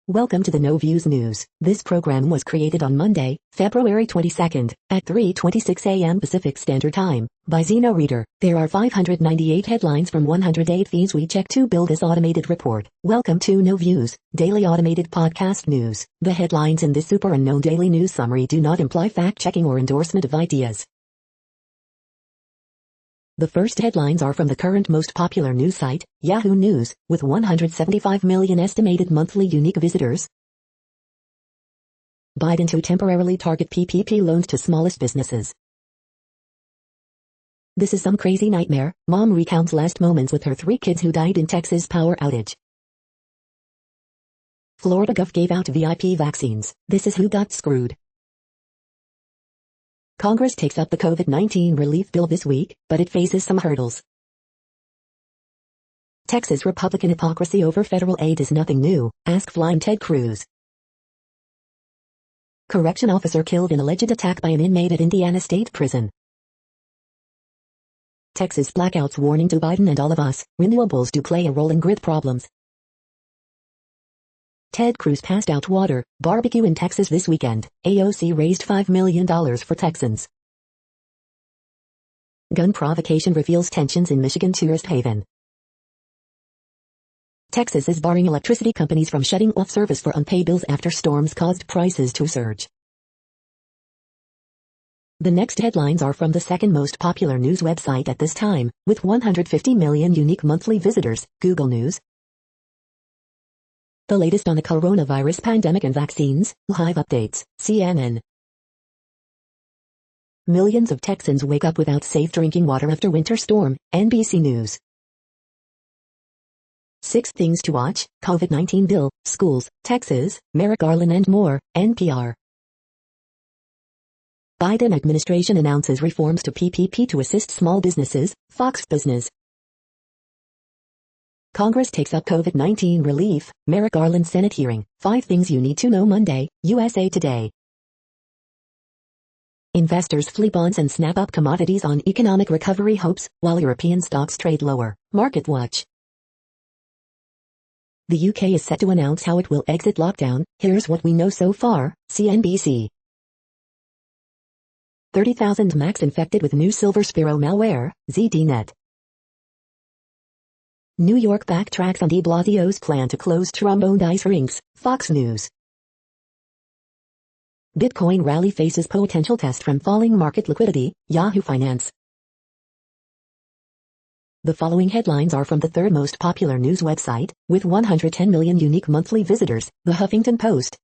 Welcome to the No Views News. This program was created on Monday, February 22nd, at 3:26 a.m. Pacific Standard Time, by Zeno Reader. There are 598 headlines from 108 feeds we check to build this automated report. Welcome to No Views, daily automated podcast news. The headlines in this super unknown daily news summary do not imply fact-checking or endorsement of ideas. The first headlines are from the current most popular news site, Yahoo News, with 175 million estimated monthly unique visitors. Biden to temporarily target PPP loans to smallest businesses. This is some crazy nightmare. Mom recounts last moments with her 3 kids who died in Texas power outage. Florida Gov gave out VIP vaccines. This is who got screwed. Congress takes up the COVID-19 relief bill this week, but it faces some hurdles. Texas Republican hypocrisy over federal aid is nothing new, ask Flying Ted Cruz. Correction officer killed in alleged attack by an inmate at Indiana State Prison. Texas blackouts warning to Biden and all of us, renewables do play a role in grid problems. Ted Cruz passed out water, barbecue in Texas this weekend. AOC raised $5 million for Texans. Gun provocation reveals tensions in Michigan tourist haven. Texas is barring electricity companies from shutting off service for unpaid bills after storms caused prices to surge. The next headlines are from the second most popular news website at this time, with 150 million unique monthly visitors, Google News. The latest on the coronavirus pandemic and vaccines, live updates, CNN. Millions of Texans wake up without safe drinking water after winter storm, NBC News. 6 things to watch, COVID-19 bill, schools, Texas, Merrick Garland and more, NPR. Biden administration announces reforms to PPP to assist small businesses, Fox Business. Congress takes up COVID-19 relief, Merrick Garland Senate hearing, 5 things you need to know Monday, USA Today. Investors flee bonds and snap up commodities on economic recovery hopes, while European stocks trade lower, Market Watch. The UK is set to announce how it will exit lockdown, here's what we know so far, CNBC. 30,000 Macs infected with new Silver Sparrow malware, ZDNet. New York backtracks on de Blasio's plan to close Trump-owned ice rinks, Fox News. Bitcoin rally faces potential test from falling market liquidity, Yahoo Finance. The following headlines are from the third most popular news website, with 110 million unique monthly visitors, The Huffington Post.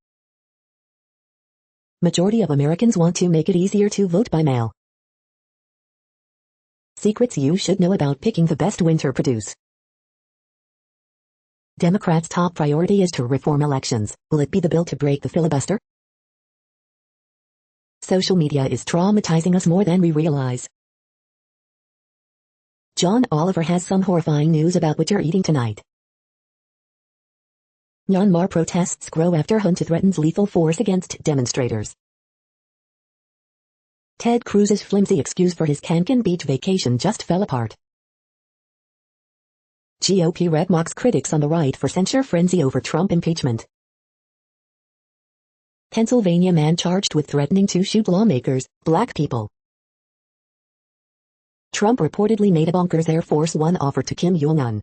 Majority of Americans want to make it easier to vote by mail. Secrets you should know about picking the best winter produce. Democrats' top priority is to reform elections. Will it be the bill to break the filibuster? Social media is traumatizing us more than we realize. John Oliver has some horrifying news about what you're eating tonight. Myanmar protests grow after junta threatens lethal force against demonstrators. Ted Cruz's flimsy excuse for his Cancun beach vacation just fell apart. GOP rep mocks critics on the right for censure frenzy over Trump impeachment. Pennsylvania man charged with threatening to shoot lawmakers, black people. Trump reportedly made a bonkers Air Force One offer to Kim Jong-un.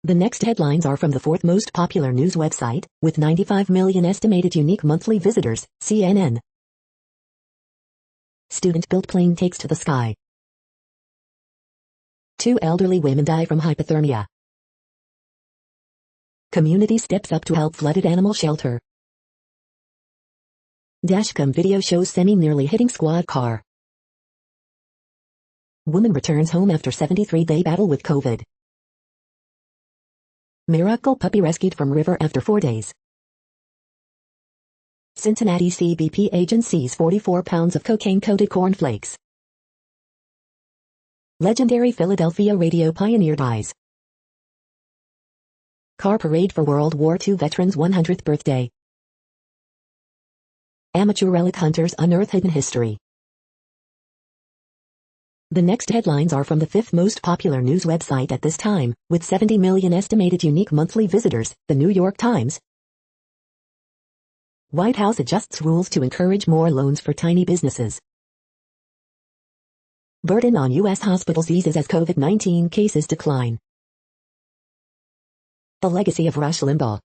The next headlines are from the fourth most popular news website, with 95 million estimated unique monthly visitors, CNN. Student-built plane takes to the sky. 2 elderly women die from hypothermia. Community steps up to help flooded animal shelter. Dashcam video shows semi nearly hitting squad car. Woman returns home after 73-day battle with COVID. Miracle puppy rescued from river after 4 days. Cincinnati CBP agent sees 44 pounds of cocaine-coated cornflakes. Legendary Philadelphia radio pioneer dies. Car parade for World War II veterans' 100th birthday. Amateur relic hunters unearth hidden history. The next headlines are from the 5th most popular news website at this time, with 70 million estimated unique monthly visitors, The New York Times. White House adjusts rules to encourage more loans for tiny businesses. Burden on U.S. hospitals eases as COVID-19 cases decline. The legacy of Rush Limbaugh.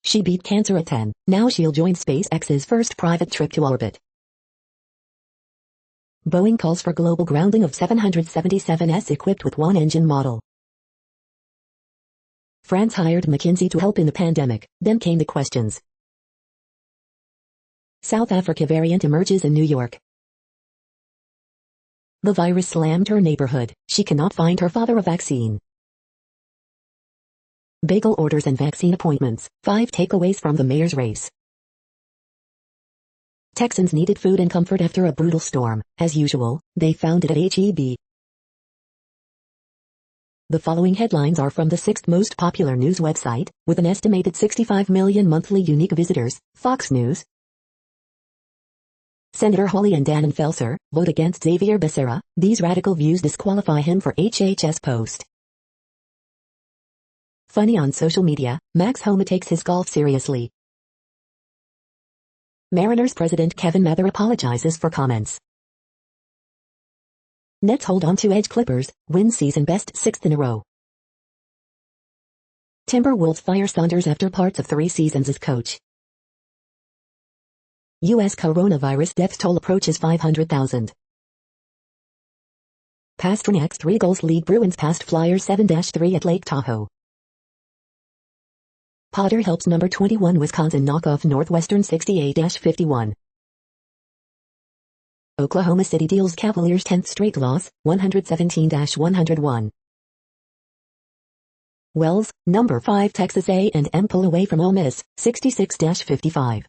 She beat cancer at 10, now she'll join SpaceX's first private trip to orbit. Boeing calls for global grounding of 777s equipped with one-engine model. France hired McKinsey to help in the pandemic, then came the questions. South Africa variant emerges in New York. The virus slammed her neighborhood, she cannot find her father a vaccine. Bagel orders and vaccine appointments, 5 takeaways from the mayor's race. Texans needed food and comfort after a brutal storm. As usual, they found it at H-E-B. The following headlines are from the 6th most popular news website, with an estimated 65 million monthly unique visitors, Fox News. Senator Hawley and Dan Felser vote against Xavier Becerra. These radical views disqualify him for HHS post. Funny on social media, Max Homa takes his golf seriously. Mariners president Kevin Mather apologizes for comments. Nets hold on to edge Clippers, win season best 6th in a row. Timberwolves fire Saunders after parts of 3 seasons as coach. U.S. coronavirus death toll approaches 500,000. Pasternak's 3 goals lead Bruins past Flyers 7-3 at Lake Tahoe. Potter helps number 21 Wisconsin knock off Northwestern 68-51. Oklahoma City deals Cavaliers 10th straight loss, 117-101. Wells, number 5 Texas A&M pull away from Ole Miss, 66-55.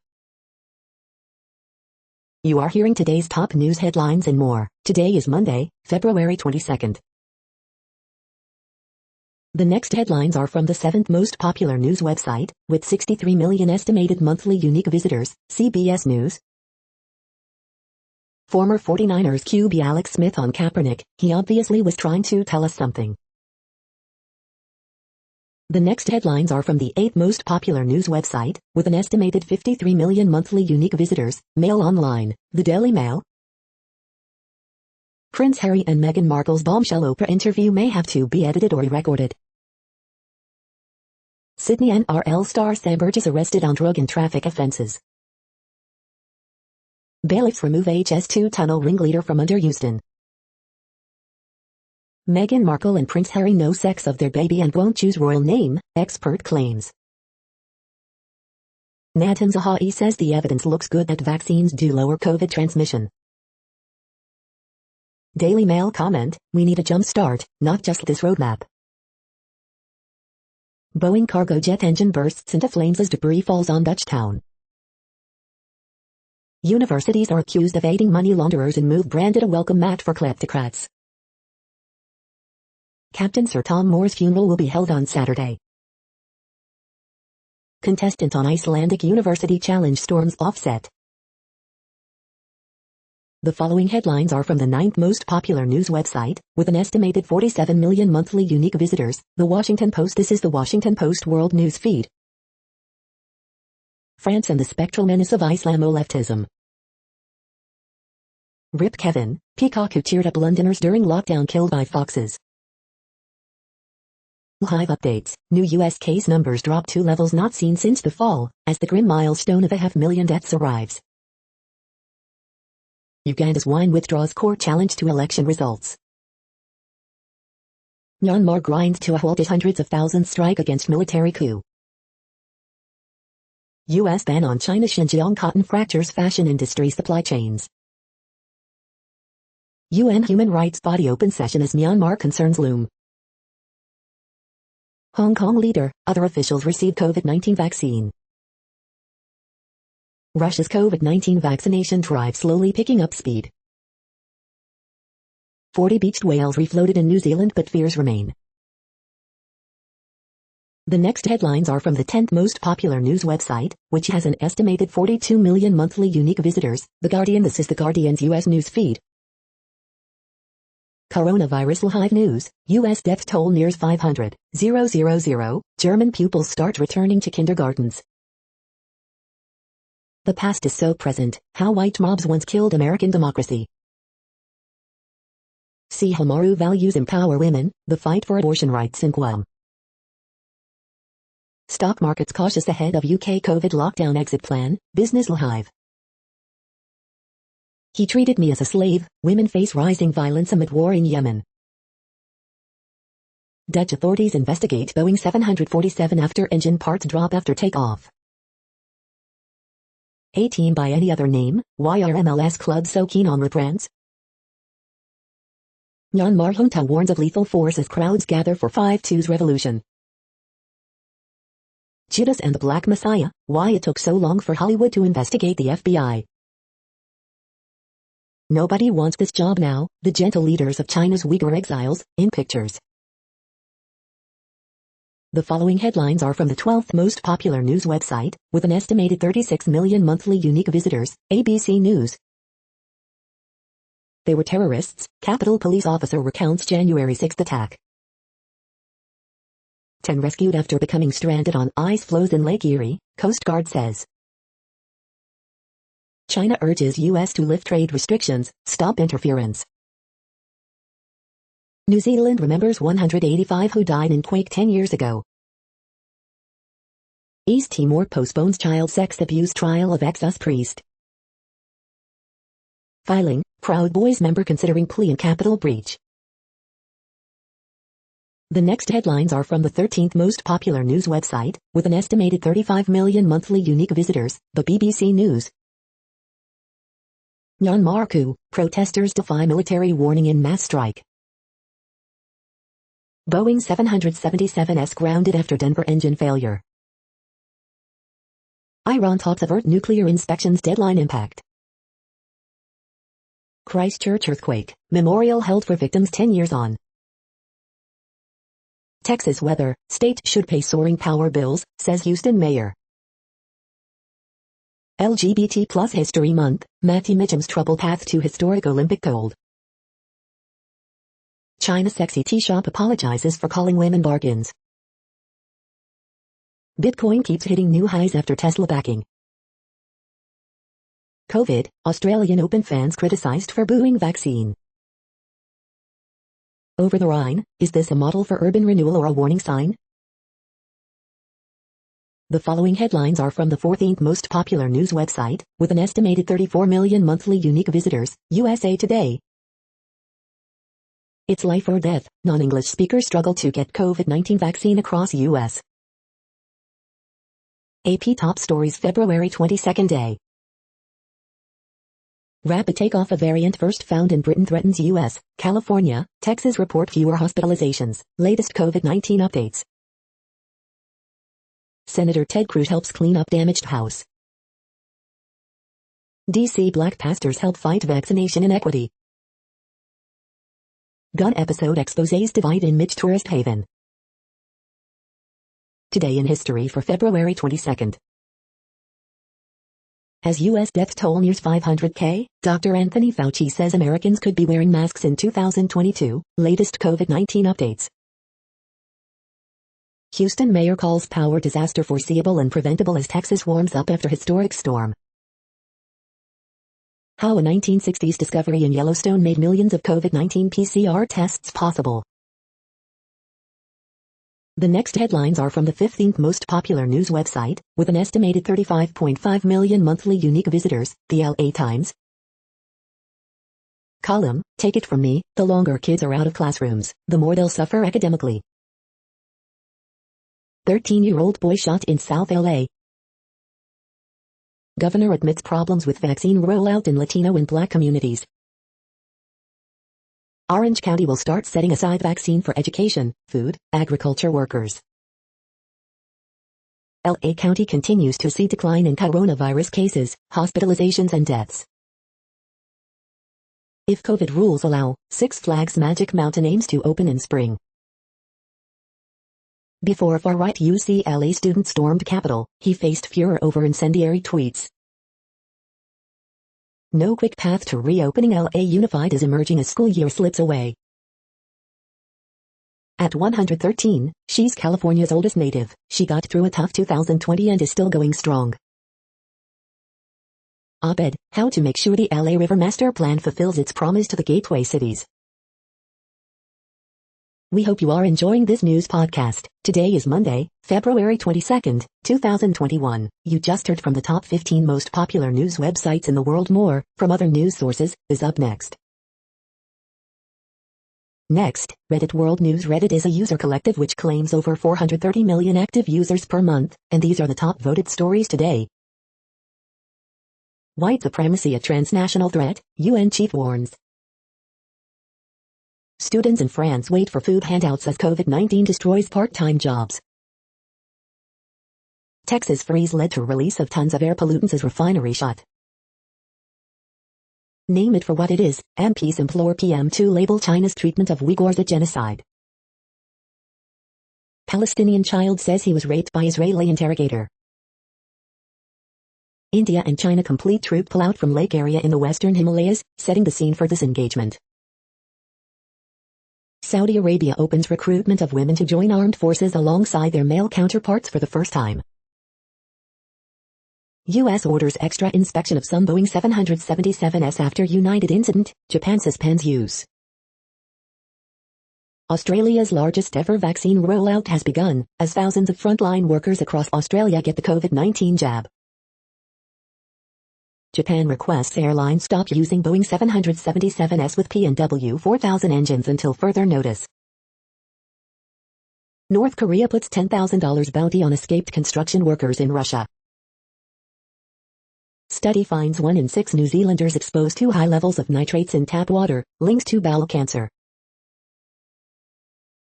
You are hearing today's top news headlines and more. Today is Monday, February 22nd. The next headlines are from the 7th most popular news website, with 63 million estimated monthly unique visitors, CBS News. Former 49ers QB Alex Smith on Kaepernick, he obviously was trying to tell us something. The next headlines are from the 8th most popular news website, with an estimated 53 million monthly unique visitors, Mail Online, The Daily Mail. Prince Harry and Meghan Markle's bombshell Oprah interview may have to be edited or re-recorded. Sydney NRL star Sam Burgess arrested on drug and traffic offenses. Bailiffs remove HS2 tunnel ringleader from under Houston. Meghan Markle and Prince Harry know sex of their baby and won't choose royal name, expert claims. Nadhim Zahawi says the evidence looks good that vaccines do lower COVID transmission. Daily Mail comment, we need a jump start, not just this roadmap. Boeing cargo jet engine bursts into flames as debris falls on Dutch town. Universities are accused of aiding money launderers and move branded a welcome mat for kleptocrats. Captain Sir Tom Moore's funeral will be held on Saturday. Contestant on Icelandic University Challenge storms offset. The following headlines are from the 9th most popular news website, with an estimated 47 million monthly unique visitors, The Washington Post. This is The Washington Post World News Feed. France and the spectral menace of Islamoleftism. Rip Kevin, peacock who cheered up Londoners during lockdown killed by foxes. Hive updates, new U.S. case numbers drop to levels not seen since the fall, as the grim milestone of 500,000 deaths arrives. Uganda's wine withdraws court challenge to election results. Myanmar grinds to a halt as hundreds of thousands strike against military coup. U.S. ban on China Xinjiang cotton fractures fashion industry supply chains. UN human rights body open session as Myanmar concerns loom. Hong Kong leader, other officials receive COVID-19 vaccine. Russia's COVID-19 vaccination drive slowly picking up speed. 40 beached whales refloated in New Zealand but fears remain. The next headlines are from the 10th most popular news website, which has an estimated 42 million monthly unique visitors, The Guardian. This is The Guardian's U.S. news feed. Coronavirus live news, U.S. death toll nears 500, 000, German pupils start returning to kindergartens. The past is so present, how white mobs once killed American democracy. See how Maru values empower women, the fight for abortion rights in Guam. Stock markets cautious ahead of UK COVID lockdown exit plan, business live. He treated me as a slave, women face rising violence amid war in Yemen. Dutch authorities investigate Boeing 747 after engine parts drop after takeoff. A team by any other name, why are MLS clubs so keen on rebrands? Myanmar junta warns of lethal force as crowds gather for 5-2's revolution. Judas and the Black Messiah, why it took so long for Hollywood to investigate the FBI. Nobody wants this job now, the gentle leaders of China's Uyghur exiles, in pictures. The following headlines are from the 12th most popular news website, with an estimated 36 million monthly unique visitors, ABC News. They were terrorists, Capitol Police officer recounts January 6 attack. 10 rescued after becoming stranded on ice floes in Lake Erie, Coast Guard says. China urges U.S. to lift trade restrictions, stop interference. New Zealand remembers 185 who died in quake 10 years ago. East Timor postpones child sex abuse trial of ex-US priest. Filing, Proud Boys member considering plea in Capitol breach. The next headlines are from the 13th most popular news website, with an estimated 35 million monthly unique visitors, the BBC News. Myanmar coup, protesters defy military warning in mass strike. Boeing 777s grounded after Denver engine failure. Iran talks avert nuclear inspections deadline impact. Christchurch earthquake, memorial held for victims 10 years on. Texas weather, state should pay soaring power bills, says Houston mayor. LGBT plus History Month, Matthew Mitchum's troubled path to historic Olympic gold. China sexy tea shop apologizes for calling women bargains. Bitcoin keeps hitting new highs after Tesla backing. COVID, Australian Open fans criticized for booing vaccine. Over the Rhine, is this a model for urban renewal or a warning sign? The following headlines are from the 14th most popular news website, with an estimated 34 million monthly unique visitors, USA Today. It's life or death, non-English speakers struggle to get COVID-19 vaccine across U.S. AP Top Stories February 22nd day. Rapid takeoff of variant first found in Britain threatens U.S., California, Texas report fewer hospitalizations, latest COVID-19 updates. Senator Ted Cruz helps clean up damaged house. D.C. black pastors help fight vaccination inequity. Gun episode exposes divide in Midge tourist haven. Today in history for February 22nd. As U.S. death toll nears 500K, Dr. Anthony Fauci says Americans could be wearing masks in 2022, latest COVID-19 updates. Houston mayor calls power disaster foreseeable and preventable as Texas warms up after historic storm. How a 1960s discovery in Yellowstone made millions of COVID-19 PCR tests possible. The next headlines are from the 15th most popular news website, with an estimated 35.5 million monthly unique visitors, the LA Times. Column, take it from me, the longer kids are out of classrooms, the more they'll suffer academically. 13-year-old boy shot in South LA. Governor admits problems with vaccine rollout in Latino and Black communities. Orange County will start setting aside vaccine for education, food, agriculture workers. LA County continues to see decline in coronavirus cases, hospitalizations and deaths. If COVID rules allow, Six Flags Magic Mountain aims to open in spring. Before a far-right UCLA student stormed Capitol, he faced furor over incendiary tweets. No quick path to reopening LA Unified is emerging as school year slips away. At 113, she's California's oldest native. She got through a tough 2020 and is still going strong. Op-ed, how to make sure the LA River Master Plan fulfills its promise to the gateway cities. We hope you are enjoying this news podcast. Today is Monday, February 22nd, 2021. You just heard from the top 15 most popular news websites in the world. More, from other news sources, is up next. Next, Reddit World News. Reddit is a user collective which claims over 430 million active users per month, and these are the top voted stories today. White supremacy a transnational threat, UN chief warns. Students in France wait for food handouts as COVID-19 destroys part-time jobs. Texas freeze led to release of tons of air pollutants as refinery shut. Name it for what it is, MPs implore PM to label China's treatment of Uyghurs a genocide. Palestinian child says he was raped by Israeli interrogator. India and China complete troop pullout from lake area in the western Himalayas, setting the scene for disengagement. Saudi Arabia opens recruitment of women to join armed forces alongside their male counterparts for the first time. U.S. orders extra inspection of some Boeing 777s after United incident, Japan suspends use. Australia's largest ever vaccine rollout has begun, as thousands of frontline workers across Australia get the COVID-19 jab. Japan requests airlines stop using Boeing 777s with P&W 4000 engines until further notice. North Korea puts $10,000 bounty on escaped construction workers in Russia. Study finds 1 in 6 New Zealanders exposed to high levels of nitrates in tap water, links to bowel cancer.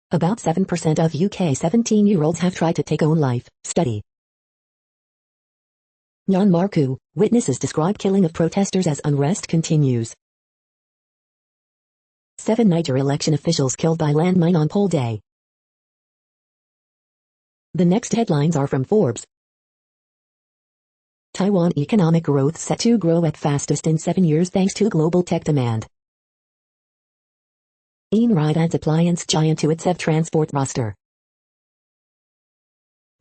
About 7% of UK 17-year-olds have tried to take own life, study. Myanmar coup, witnesses describe killing of protesters as unrest continues. 7 Niger election officials killed by landmine on poll day. The next headlines are from Forbes. Taiwan economic growth set to grow at fastest in 7 years thanks to global tech demand. Einride adds appliance giant to its EV transport roster.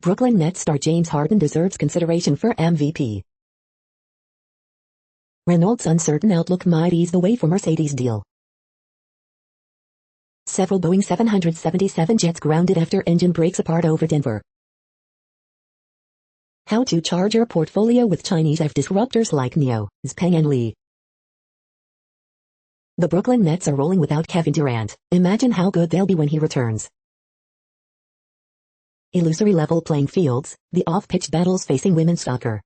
Brooklyn Nets star James Harden deserves consideration for MVP. Renault's uncertain outlook might ease the way for Mercedes deal. Several Boeing 777 jets grounded after engine breaks apart over Denver. How to charge your portfolio with Chinese EV disruptors like NIO, Xpeng and Li. The Brooklyn Nets are rolling without Kevin Durant. Imagine how good they'll be when he returns. Illusory level playing fields, the off-pitch battles facing women's soccer.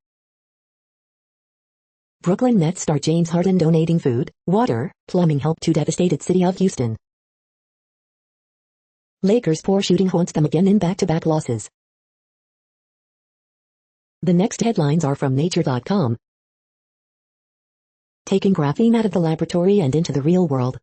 Brooklyn Nets star James Harden donating food, water, plumbing help to devastated city of Houston. Lakers poor shooting haunts them again in back-to-back losses. The next headlines are from Nature.com. Taking graphene out of the laboratory and into the real world.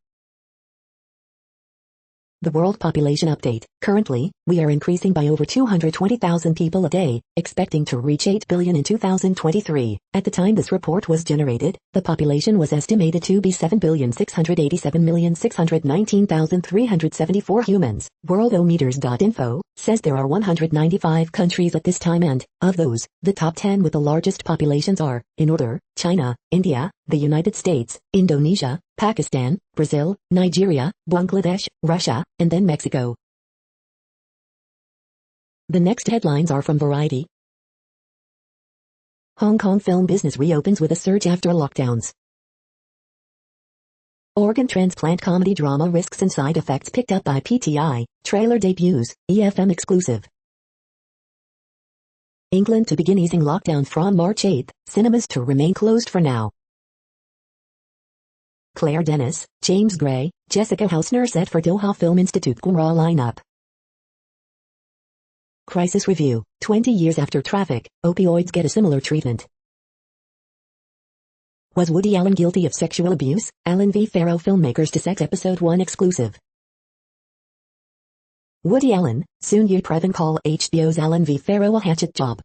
The World Population Update. Currently, we are increasing by over 220,000 people a day, expecting to reach 8 billion in 2023. At the time this report was generated, the population was estimated to be 7,687,619,374 humans. Worldometers.info says there are 195 countries at this time and, of those, the top 10 with the largest populations are, in order, China, India, the United States, Indonesia, Pakistan, Brazil, Nigeria, Bangladesh, Russia, and then Mexico. The next headlines are from Variety. Hong Kong film business reopens with a surge after lockdowns. Organ transplant comedy drama risks and side effects picked up by PTI, trailer debuts, EFM exclusive. England to begin easing lockdown from March 8, cinemas to remain closed for now. Claire Dennis, James Gray, Jessica Hausner set for Doha Film Institute Qumrah lineup. Crisis Review, 20 years after traffic, opioids get a similar treatment. Was Woody Allen guilty of sexual abuse? Allen v. Farrow filmmakers to sex episode 1 exclusive. Woody Allen, soon you Previn call HBO's Allen v. Farrow a hatchet job.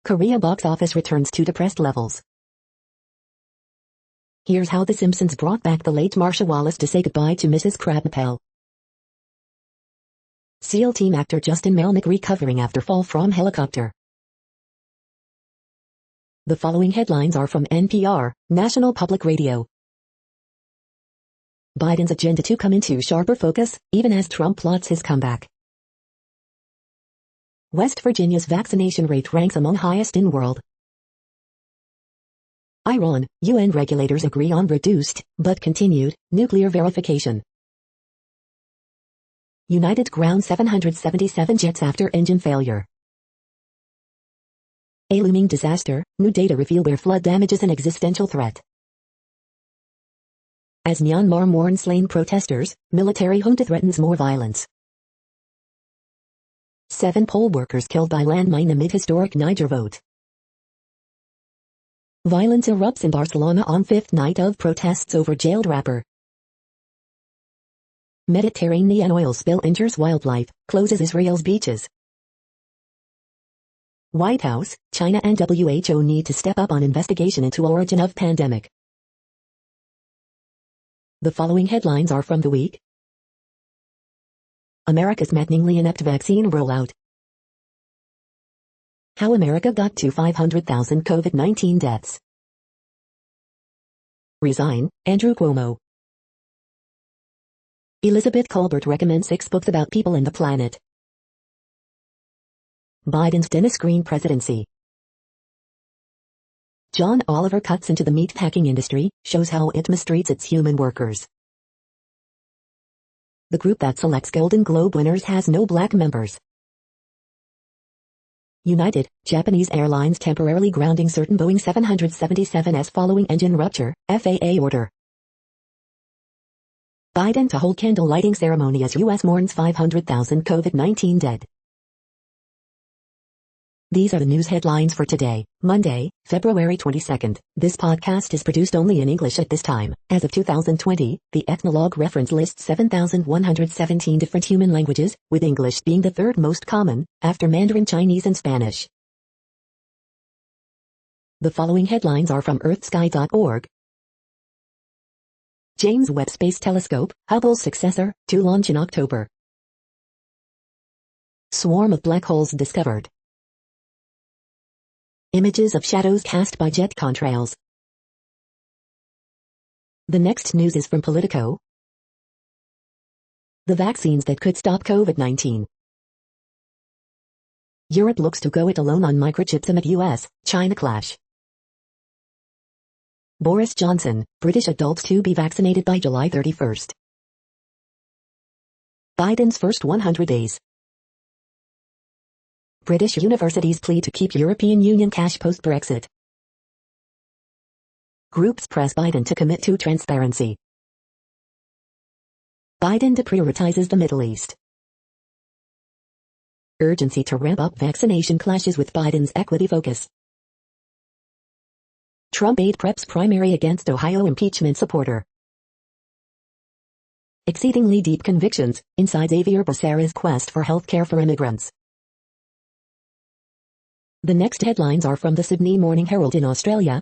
Korea box office returns to depressed levels. Here's how The Simpsons brought back the late Marcia Wallace to say goodbye to Mrs. Crabapple. SEAL team actor Justin Melnick recovering after fall from helicopter. The following headlines are from NPR, National Public Radio. Biden's agenda to come into sharper focus, even as Trump plots his comeback. West Virginia's vaccination rate ranks among highest in world. Iran, UN regulators agree on reduced, but continued, nuclear verification. United ground 777 jets after engine failure. A looming disaster, new data reveal where flood damage is an existential threat. As Myanmar mourns slain protesters, military junta threatens more violence. 7 poll workers killed by landmine amid historic Niger vote. Violence erupts in Barcelona on 5th night of protests over jailed rapper. Mediterranean oil spill injures wildlife, closes Israel's beaches. White House, China and WHO need to step up on investigation into origin of pandemic. The following headlines are from the week. America's maddeningly inept vaccine rollout. How America got to 500,000 COVID-19 deaths. Resign, Andrew Cuomo. Elizabeth Colbert recommends 6 books about people and the planet. Biden's Dennis Green presidency. John Oliver cuts into the meatpacking industry, shows how it mistreats its human workers. The group that selects Golden Globe winners has no black members. United, Japanese Airlines temporarily grounding certain Boeing 777s following engine rupture, FAA order. Biden to hold candle lighting ceremony as U.S. mourns 500,000 COVID-19 dead. These are the news headlines for today, Monday, February 22nd. This podcast is produced only in English at this time. As of 2020, the Ethnologue reference lists 7,117 different human languages, with English being the 3rd most common, after Mandarin Chinese and Spanish. The following headlines are from earthsky.org. James Webb Space Telescope, Hubble's successor, to launch in October. Swarm of black holes discovered. Images of shadows cast by jet contrails. The next news is from Politico. The vaccines that could stop COVID-19. Europe looks to go it alone on microchips amid US-China clash. Boris Johnson, British adults to be vaccinated by July 31st. Biden's first 100 days. British universities plead to keep European Union cash post-Brexit. Groups press Biden to commit to transparency. Biden deprioritizes the Middle East. Urgency to ramp up vaccination clashes with Biden's equity focus. Trump aide preps primary against Ohio impeachment supporter. Exceedingly deep convictions, inside Xavier Becerra's quest for health care for immigrants. The next headlines are from the Sydney Morning Herald in Australia.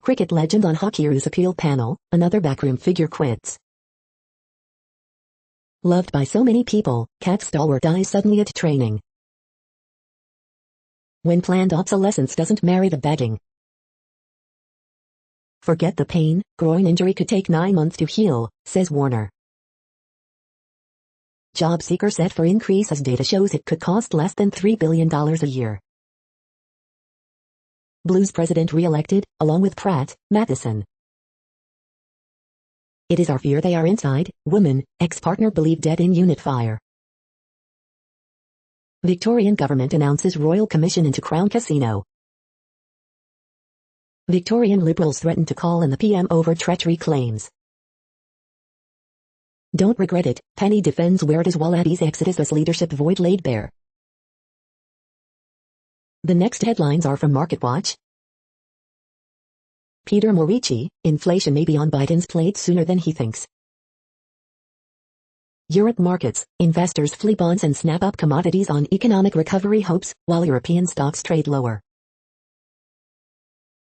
Cricket legend on Hockey's appeal panel, another backroom figure quits. Loved by so many people, cat stalwart dies suddenly at training. When planned obsolescence doesn't marry the begging. Forget the pain, groin injury could take 9 months to heal, says Warner. Job seeker set for increase as data shows it could cost less than $3 billion a year. Blues president re-elected, along with Pratt, Matheson. It is our fear they are inside, woman, ex-partner believed dead in unit fire. Victorian government announces royal commission into Crown Casino. Victorian Liberals threaten to call in the PM over treachery claims. Don't regret it, Penny defends where does Wallabies exodus as leadership void laid bare. The next headlines are from MarketWatch. Peter Morici, inflation may be on Biden's plate sooner than he thinks. Europe markets, investors flee bonds and snap up commodities on economic recovery hopes, while European stocks trade lower.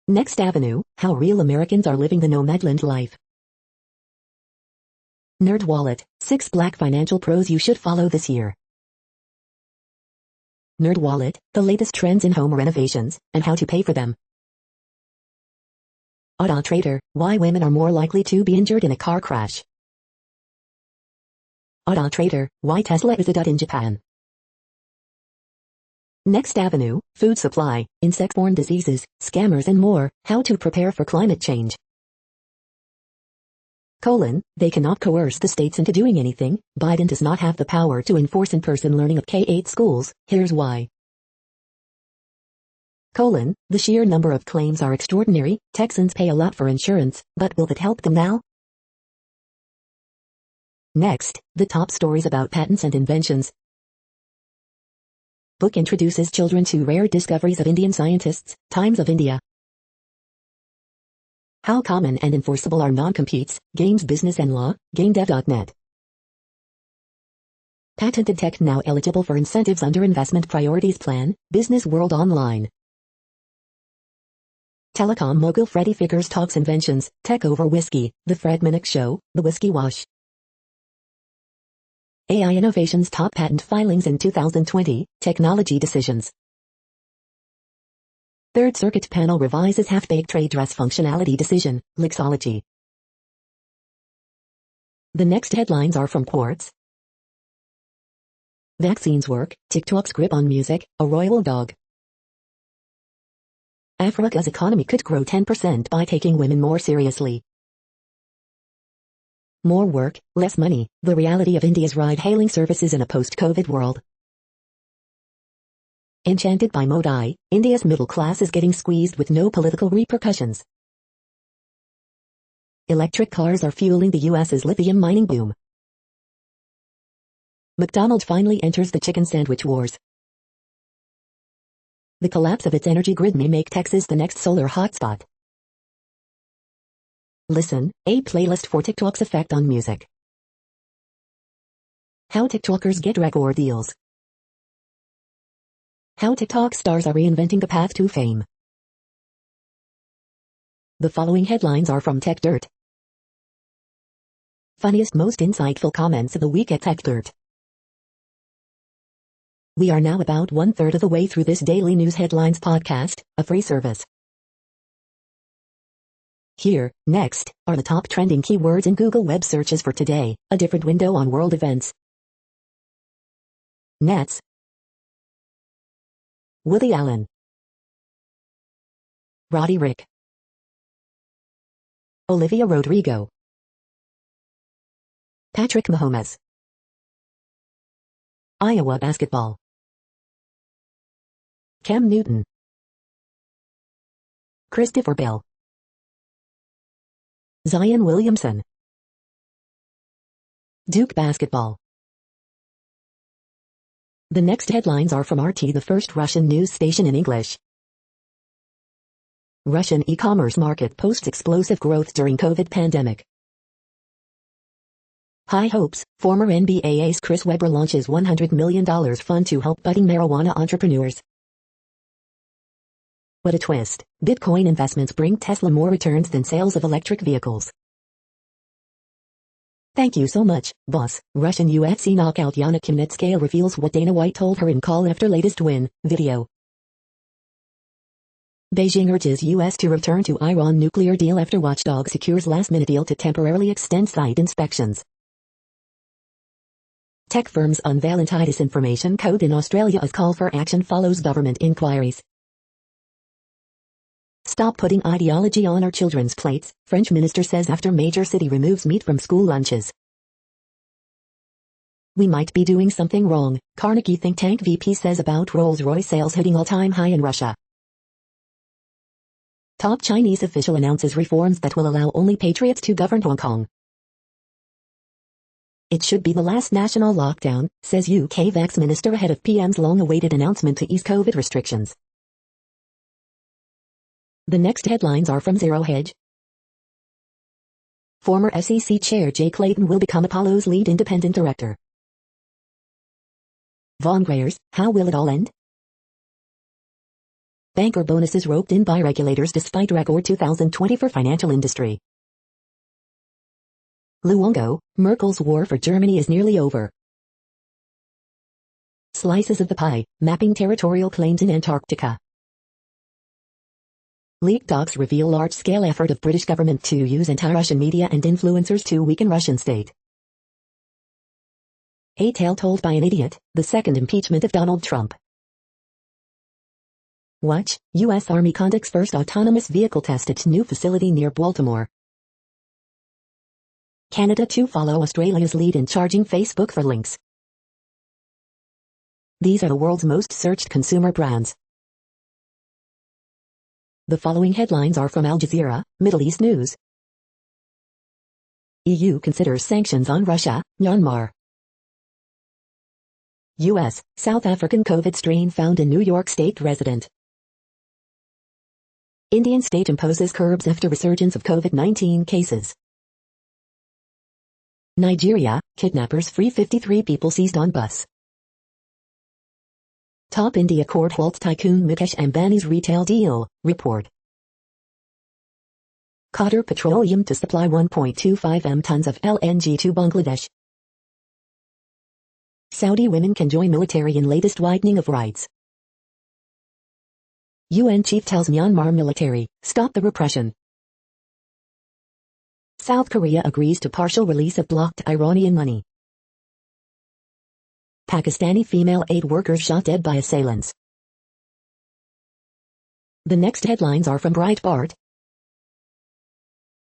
Next Avenue, how real Americans are living the nomadland life. NerdWallet, 6 Black financial pros you should follow this year. NerdWallet, the latest trends in home renovations, and how to pay for them. Auto Trader, why women are more likely to be injured in a car crash. Auto Trader, why Tesla is a dud in Japan. Next Avenue, food supply, insect-borne diseases, scammers and more, how to prepare for climate change. They cannot coerce the states into doing anything. Biden does not have the power to enforce in-person learning at K-8 schools, here's why. The sheer number of claims are extraordinary. Texans pay a lot for insurance, but will that help them now? Next, the top stories about patents and inventions. Book introduces children to rare discoveries of Indian scientists, Times of India. How common and enforceable are non-competes, games business and law, GameDev.net. Patented tech now eligible for incentives under Investment Priorities Plan, Business World Online. Telecom mogul Freddie Figures talks inventions, tech over whiskey, The Fred Minnick Show, The Whiskey Wash. AI innovations top patent filings in 2020, technology decisions. Third Circuit panel revises half-baked trade dress functionality decision, Lixology. The next headlines are from Quartz. Vaccines work, TikTok's grip on music, a royal dog. Africa's economy could grow 10% by taking women more seriously. More work, less money, the reality of India's ride-hailing services in a post-COVID world. Enchanted by Modi, India's middle class is getting squeezed with no political repercussions. Electric cars are fueling the U.S.'s lithium mining boom. McDonald's finally enters the chicken sandwich wars. The collapse of its energy grid may make Texas the next solar hotspot. Listen, a playlist for TikTok's effect on music. How TikTokers get record deals. How TikTok stars are reinventing the path to fame. The following headlines are from Tech Dirt. Funniest most insightful comments of the week at Tech Dirt. We are now about 1/3 of the way through this daily news headlines podcast, a free service. Here, next, are the top trending keywords in Google web searches for today, a different window on world events. Nets. Woody Allen. Roddy Rick. Olivia Rodrigo. Patrick Mahomes. Iowa basketball. Cam Newton. Christopher Bell. Zion Williamson. Duke basketball. The next headlines are from RT, the first Russian news station in English. Russian e-commerce market posts explosive growth during COVID pandemic. High hopes, former NBA ace Chris Webber launches $100 million fund to help budding marijuana entrepreneurs. What a twist, Bitcoin investments bring Tesla more returns than sales of electric vehicles. Thank you so much, boss. Russian UFC knockout Yana Kimnetskaya reveals what Dana White told her in call after latest win, video. Beijing urges U.S. to return to Iran nuclear deal after watchdog secures last-minute deal to temporarily extend site inspections. Tech firms unveil anti-disinformation code in Australia as call for action follows government inquiries. Stop putting ideology on our children's plates, French minister says after major city removes meat from school lunches. We might be doing something wrong, Carnegie think tank VP says about Rolls-Royce sales hitting all-time high in Russia. Top Chinese official announces reforms that will allow only patriots to govern Hong Kong. It should be the last national lockdown, says UK Vax minister ahead of PM's long-awaited announcement to ease COVID restrictions. The next headlines are from Zero Hedge. Former SEC Chair Jay Clayton will become Apollo's lead independent director. Von Greyers, how will it all end? Banker bonuses roped in by regulators despite record 2020 for financial industry. Luongo, Merkel's war for Germany is nearly over. Slices of the pie, mapping territorial claims in Antarctica. Leaked docs reveal large-scale effort of British government to use anti-Russian media and influencers to weaken Russian state. A tale told by an idiot, the second impeachment of Donald Trump. Watch, U.S. Army conducts first autonomous vehicle test at new facility near Baltimore. Canada to follow Australia's lead in charging Facebook for links. These are the world's most searched consumer brands. The following headlines are from Al Jazeera, Middle East News. EU considers sanctions on Russia, Myanmar. U.S., South African COVID strain found in New York State resident. Indian state imposes curbs after resurgence of COVID-19 cases. Nigeria, kidnappers free 53 people seized on bus. Top India court halts tycoon Mukesh Ambani's retail deal, report. Qatar Petroleum to supply 1.25 m tons of LNG to Bangladesh. Saudi women can join military in latest widening of rights. UN chief tells Myanmar military, stop the repression. South Korea agrees to partial release of blocked Iranian money. Pakistani female aid workers shot dead by assailants. The next headlines are from Breitbart.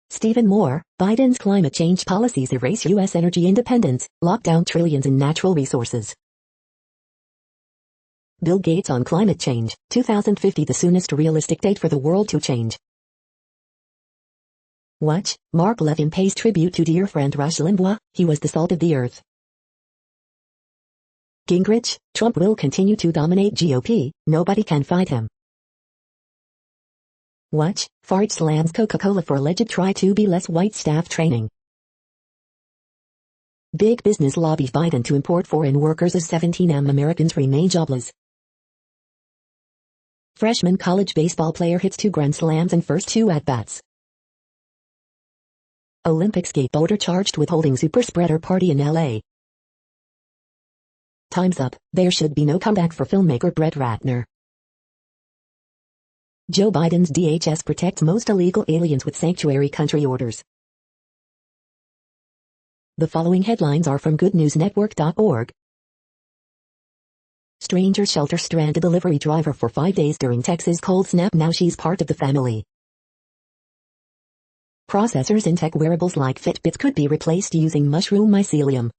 Stephen Moore, Biden's climate change policies erase U.S. energy independence, lock down trillions in natural resources. Bill Gates on climate change, 2050 the soonest realistic date for the world to change. Watch, Mark Levin pays tribute to dear friend Rush Limbaugh, he was the salt of the earth. Gingrich, Trump will continue to dominate GOP, nobody can fight him. Watch, Farage slams Coca-Cola for alleged try to be less white staff training. Big business lobbies Biden to import foreign workers as 17M Americans remain jobless. Freshman college baseball player hits 2 grand slams in first 2 at-bats. Olympic skateboarder charged with holding super spreader party in LA. Time's up, there should be no comeback for filmmaker Brett Ratner. Joe Biden's DHS protects most illegal aliens with sanctuary country orders. The following headlines are from goodnewsnetwork.org. Stranger shelter stranded delivery driver for 5 days during Texas cold snap, now she's part of the family. Processors in tech wearables like Fitbits could be replaced using mushroom mycelium.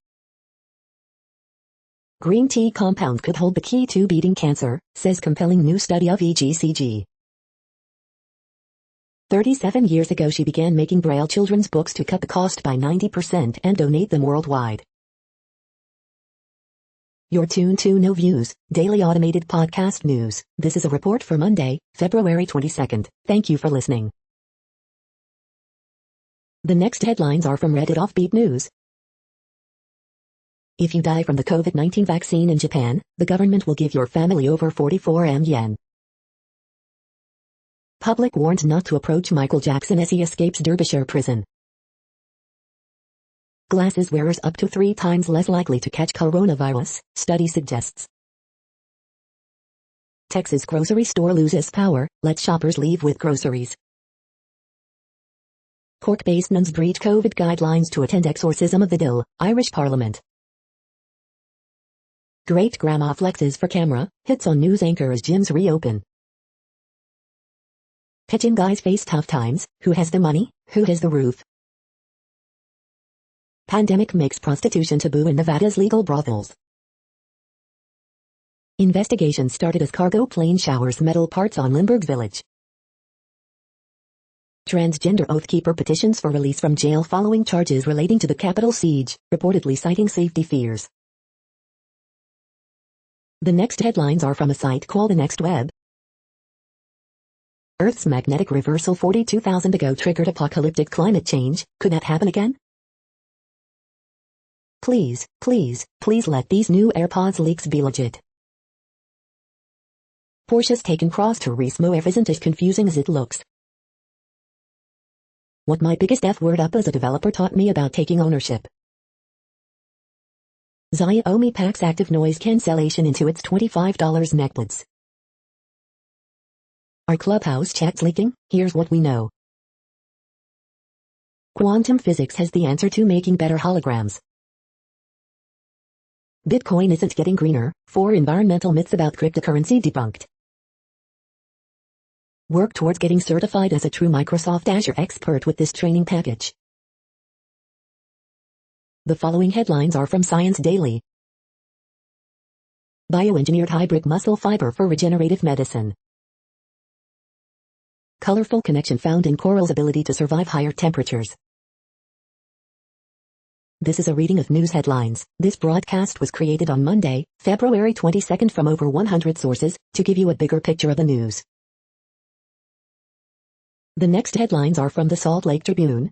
Green tea compound could hold the key to beating cancer, says compelling new study of EGCG. 37 years ago she began making Braille children's books to cut the cost by 90% and donate them worldwide. You're tuned to No Views, daily automated podcast news. This is a report for Monday, February 22nd. Thank you for listening. The next headlines are from Reddit Offbeat News. If you die from the COVID-19 vaccine in Japan, the government will give your family over 44 M yen. Public warned not to approach Michael Jackson as he escapes Derbyshire prison. Glasses wearers up to 3 times less likely to catch coronavirus, study suggests. Texas grocery store loses power, let shoppers leave with groceries. Cork-based nuns breach COVID guidelines to attend exorcism of the Dill, Irish Parliament. Great-grandma flexes for camera, hits on news anchor as gyms reopen. Pitching guys face tough times, who has the money, who has the roof? Pandemic makes prostitution taboo in Nevada's legal brothels. Investigation started as cargo plane showers metal parts on Limburg Village. Transgender Oathkeeper petitions for release from jail following charges relating to the Capitol siege, reportedly citing safety fears. The next headlines are from a site called The Next Web. Earth's magnetic reversal 42,000 ago triggered apocalyptic climate change. Could that happen again? Please, please, please let these new AirPods leaks be legit. Porsche's taken Cross Turismo F isn't as confusing as it looks. What my biggest F word up as a developer taught me about taking ownership. Xiaomi packs active noise cancellation into its $25 necklace. Are Clubhouse chats leaking? Here's what we know. Quantum physics has the answer to making better holograms. Bitcoin isn't getting greener. 4 environmental myths about cryptocurrency debunked. Work towards getting certified as a true Microsoft Azure expert with this training package. The following headlines are from Science Daily. Bioengineered hybrid muscle fiber for regenerative medicine. Colorful connection found in coral's ability to survive higher temperatures. This is a reading of news headlines. This broadcast was created on Monday, February 22nd from over 100 sources, to give you a bigger picture of the news. The next headlines are from the Salt Lake Tribune.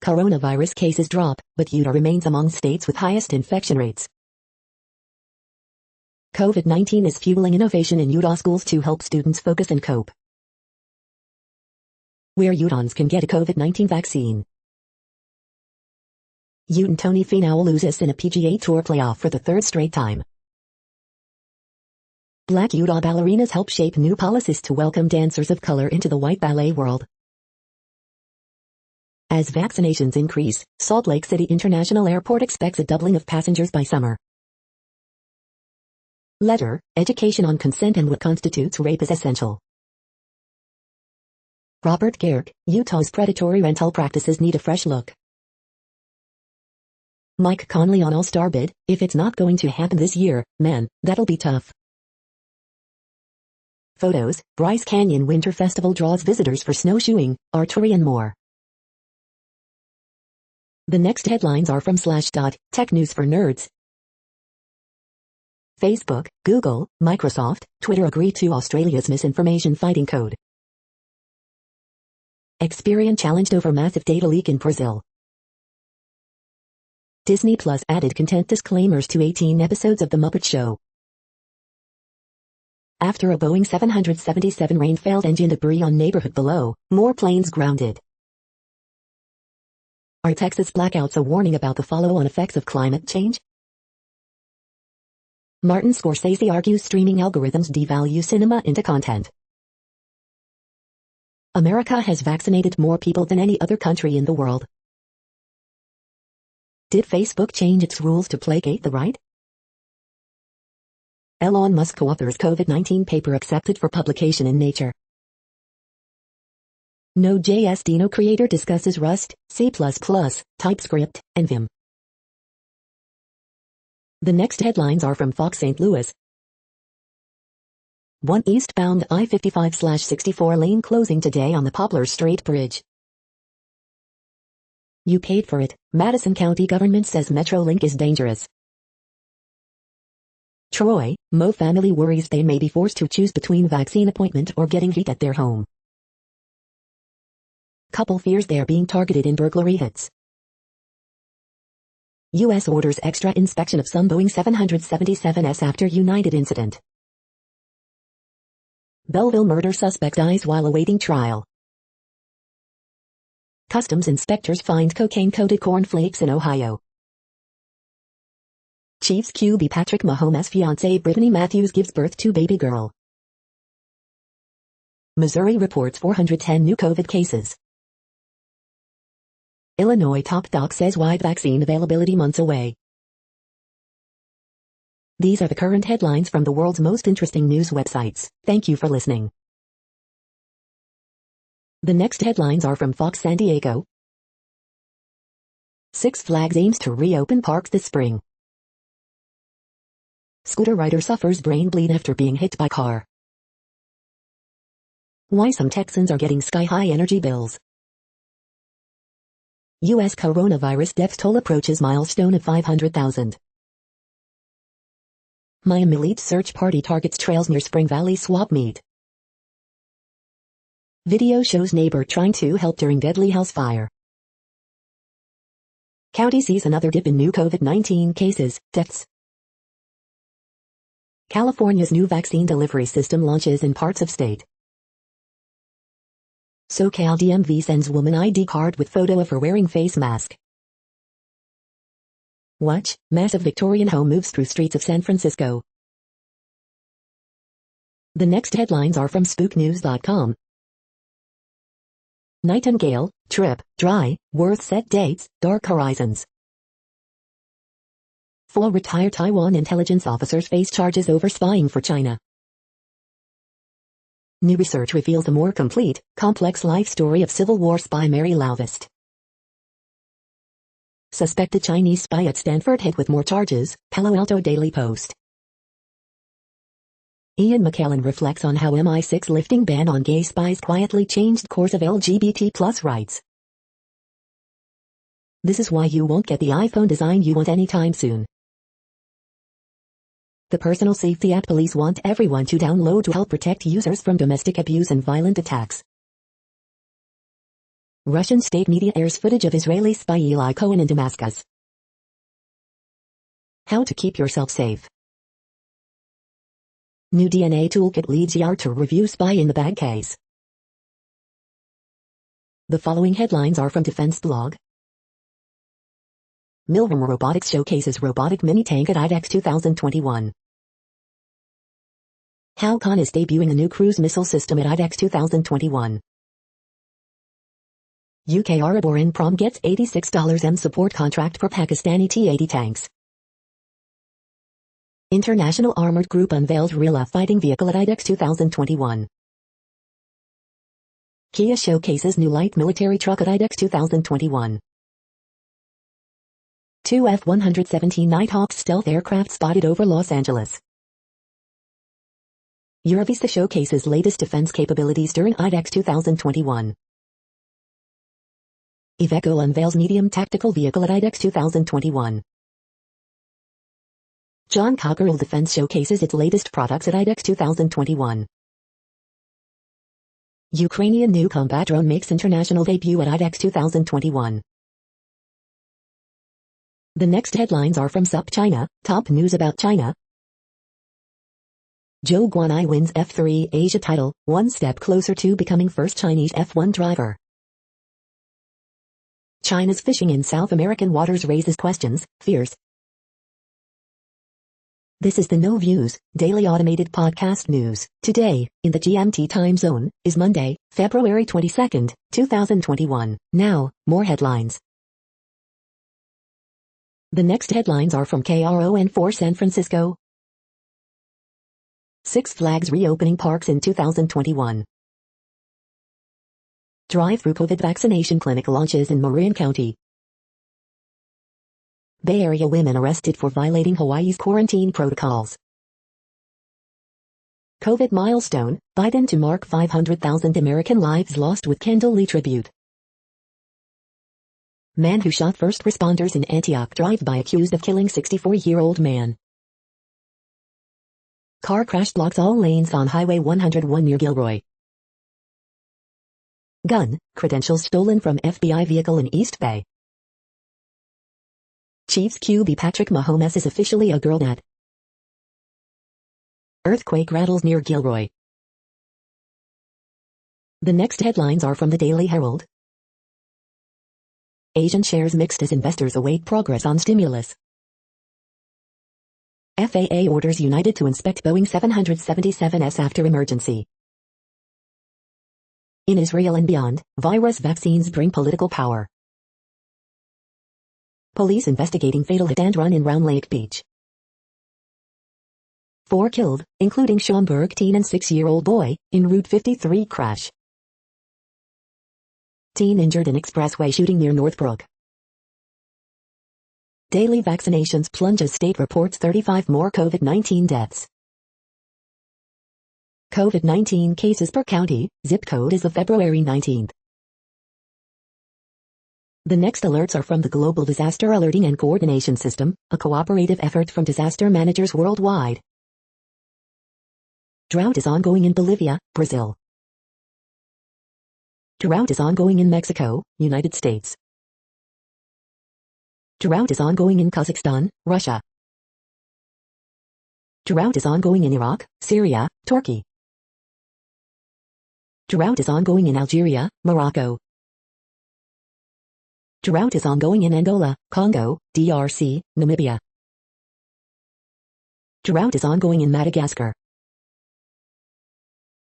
Coronavirus cases drop, but Utah remains among states with highest infection rates. COVID-19 is fueling innovation in Utah schools to help students focus and cope. Where Utahns can get a COVID-19 vaccine. Ute and Tony Finau loses in a PGA Tour playoff for the third straight time. Black Utah ballerinas help shape new policies to welcome dancers of color into the white ballet world. As vaccinations increase, Salt Lake City International Airport expects a doubling of passengers by summer. Letter, education on consent and what constitutes rape is essential. Robert Garrick, Utah's predatory rental practices need a fresh look. Mike Conley on All-Star bid, if it's not going to happen this year, man, that'll be tough. Photos, Bryce Canyon Winter Festival draws visitors for snowshoeing, archery and more. The next headlines are from Slashdot, Tech News for Nerds. Facebook, Google, Microsoft, Twitter agree to Australia's misinformation fighting code. Experian challenged over massive data leak in Brazil. Disney Plus added content disclaimers to 18 episodes of The Muppet Show. After a Boeing 777 rain-failed engine debris on neighborhood below, more planes grounded. Are Texas blackouts a warning about the follow-on effects of climate change? Martin Scorsese argues streaming algorithms devalue cinema into content. America has vaccinated more people than any other country in the world. Did Facebook change its rules to placate the right? Elon Musk co-authors COVID-19 paper accepted for publication in Nature. Node.js Dino creator discusses Rust, C++, TypeScript, and Vim. The next headlines are from Fox St. Louis. 1 eastbound I-55/64 lane closing today on the Poplar Strait Bridge. You paid for it. Madison County government says Metrolink is dangerous. Troy, Mo family worries they may be forced to choose between vaccine appointment or getting heat at their home. Couple fears they are being targeted in burglary hits. U.S. orders extra inspection of some Boeing 777s after United incident. Belleville murder suspect dies while awaiting trial. Customs inspectors find cocaine-coated cornflakes in Ohio. Chiefs QB Patrick Mahomes' fiancée Brittany Matthews gives birth to baby girl. Missouri reports 410 new COVID cases. Illinois top doc says wide vaccine availability months away. These are the current headlines from the world's most interesting news websites. Thank you for listening. The next headlines are from Fox San Diego. Six Flags aims to reopen parks this spring. Scooter rider suffers brain bleed after being hit by car. Why some Texans are getting sky-high energy bills. U.S. coronavirus death toll approaches milestone of 500,000. Miami elite search party targets trails near Spring Valley swap meet. Video shows neighbor trying to help during deadly house fire. County sees another dip in new COVID-19 cases, deaths. California's new vaccine delivery system launches in parts of state. SoCal DMV sends woman ID card with photo of her wearing face mask. Watch, massive Victorian home moves through streets of San Francisco. The next headlines are from spooknews.com. Nightingale, trip, dry, worth set dates, dark horizons. 4 retired Taiwan intelligence officers face charges over spying for China. New research reveals a more complete, complex life story of Civil War spy Mary Lauvist. Suspected Chinese spy at Stanford hit with more charges, Palo Alto Daily Post. Ian McKellen reflects on how MI6 lifting ban on gay spies quietly changed course of LGBT+ rights. This is why you won't get the iPhone design you want anytime soon. The personal safety app police want everyone to download to help protect users from domestic abuse and violent attacks. Russian state media airs footage of Israeli spy Eli Cohen in Damascus. How to keep yourself safe. New DNA toolkit leads Yar to review spy in the bag case. The following headlines are from Defense Blog. Milram Robotics showcases robotic mini-tank at IDEX 2021. Halcon is debuting a new cruise missile system at IDEX 2021. UK Aeroboran Prom gets $86 support contract for Pakistani T-80 tanks. International Armored Group unveiled real fighting vehicle at IDEX 2021. Kia showcases new light military truck at IDEX 2021. 2 F-117 Nighthawks stealth aircraft spotted over Los Angeles. Eurovista showcases latest defense capabilities during IDEX 2021. Iveco unveils medium tactical vehicle at IDEX 2021. John Cockerell Defense showcases its latest products at IDEX 2021. Ukrainian new combat drone makes international debut at IDEX 2021. The next headlines are from SupChina, top news about China. Zhou Guanai wins F3 Asia title, one step closer to becoming first Chinese F1 driver. China's fishing in South American waters raises questions, fears. This is the No Views, daily automated podcast news. Today, in the GMT time zone, is Monday, February 22, 2021. Now, more headlines. The next headlines are from KRON4 San Francisco. Six Flags reopening parks in 2021. Drive-through COVID vaccination clinic launches in Marin County. Bay Area women arrested for violating Hawaii's quarantine protocols. COVID milestone, Biden to mark 500,000 American lives lost with Kendall Lee tribute. Man who shot first responders in Antioch drive-by accused of killing 64-year-old man. Car crash blocks all lanes on Highway 101 near Gilroy. Gun, credentials stolen from FBI vehicle in East Bay. Chiefs QB Patrick Mahomes is officially a girl dad. Earthquake rattles near Gilroy. The next headlines are from the Daily Herald. Asian shares mixed as investors await progress on stimulus. FAA orders United to inspect Boeing 777s after emergency. In Israel and beyond, virus vaccines bring political power. Police investigating fatal hit and run in Round Lake Beach. 4 killed, including Schaumburg teen and 6-year-old boy, in Route 53 crash. Teen injured in expressway shooting near Northbrook. Daily vaccinations plunge as state reports 35 more COVID-19 deaths. COVID-19 cases per county, zip code is of February 19th. The next alerts are from the Global Disaster Alerting and Coordination System, a cooperative effort from disaster managers worldwide. Drought is ongoing in Bolivia, Brazil. Drought is ongoing in Mexico, United States. Drought is ongoing in Kazakhstan, Russia. Drought is ongoing in Iraq, Syria, Turkey. Drought is ongoing in Algeria, Morocco. Drought is ongoing in Angola, Congo, DRC, Namibia. Drought is ongoing in Madagascar.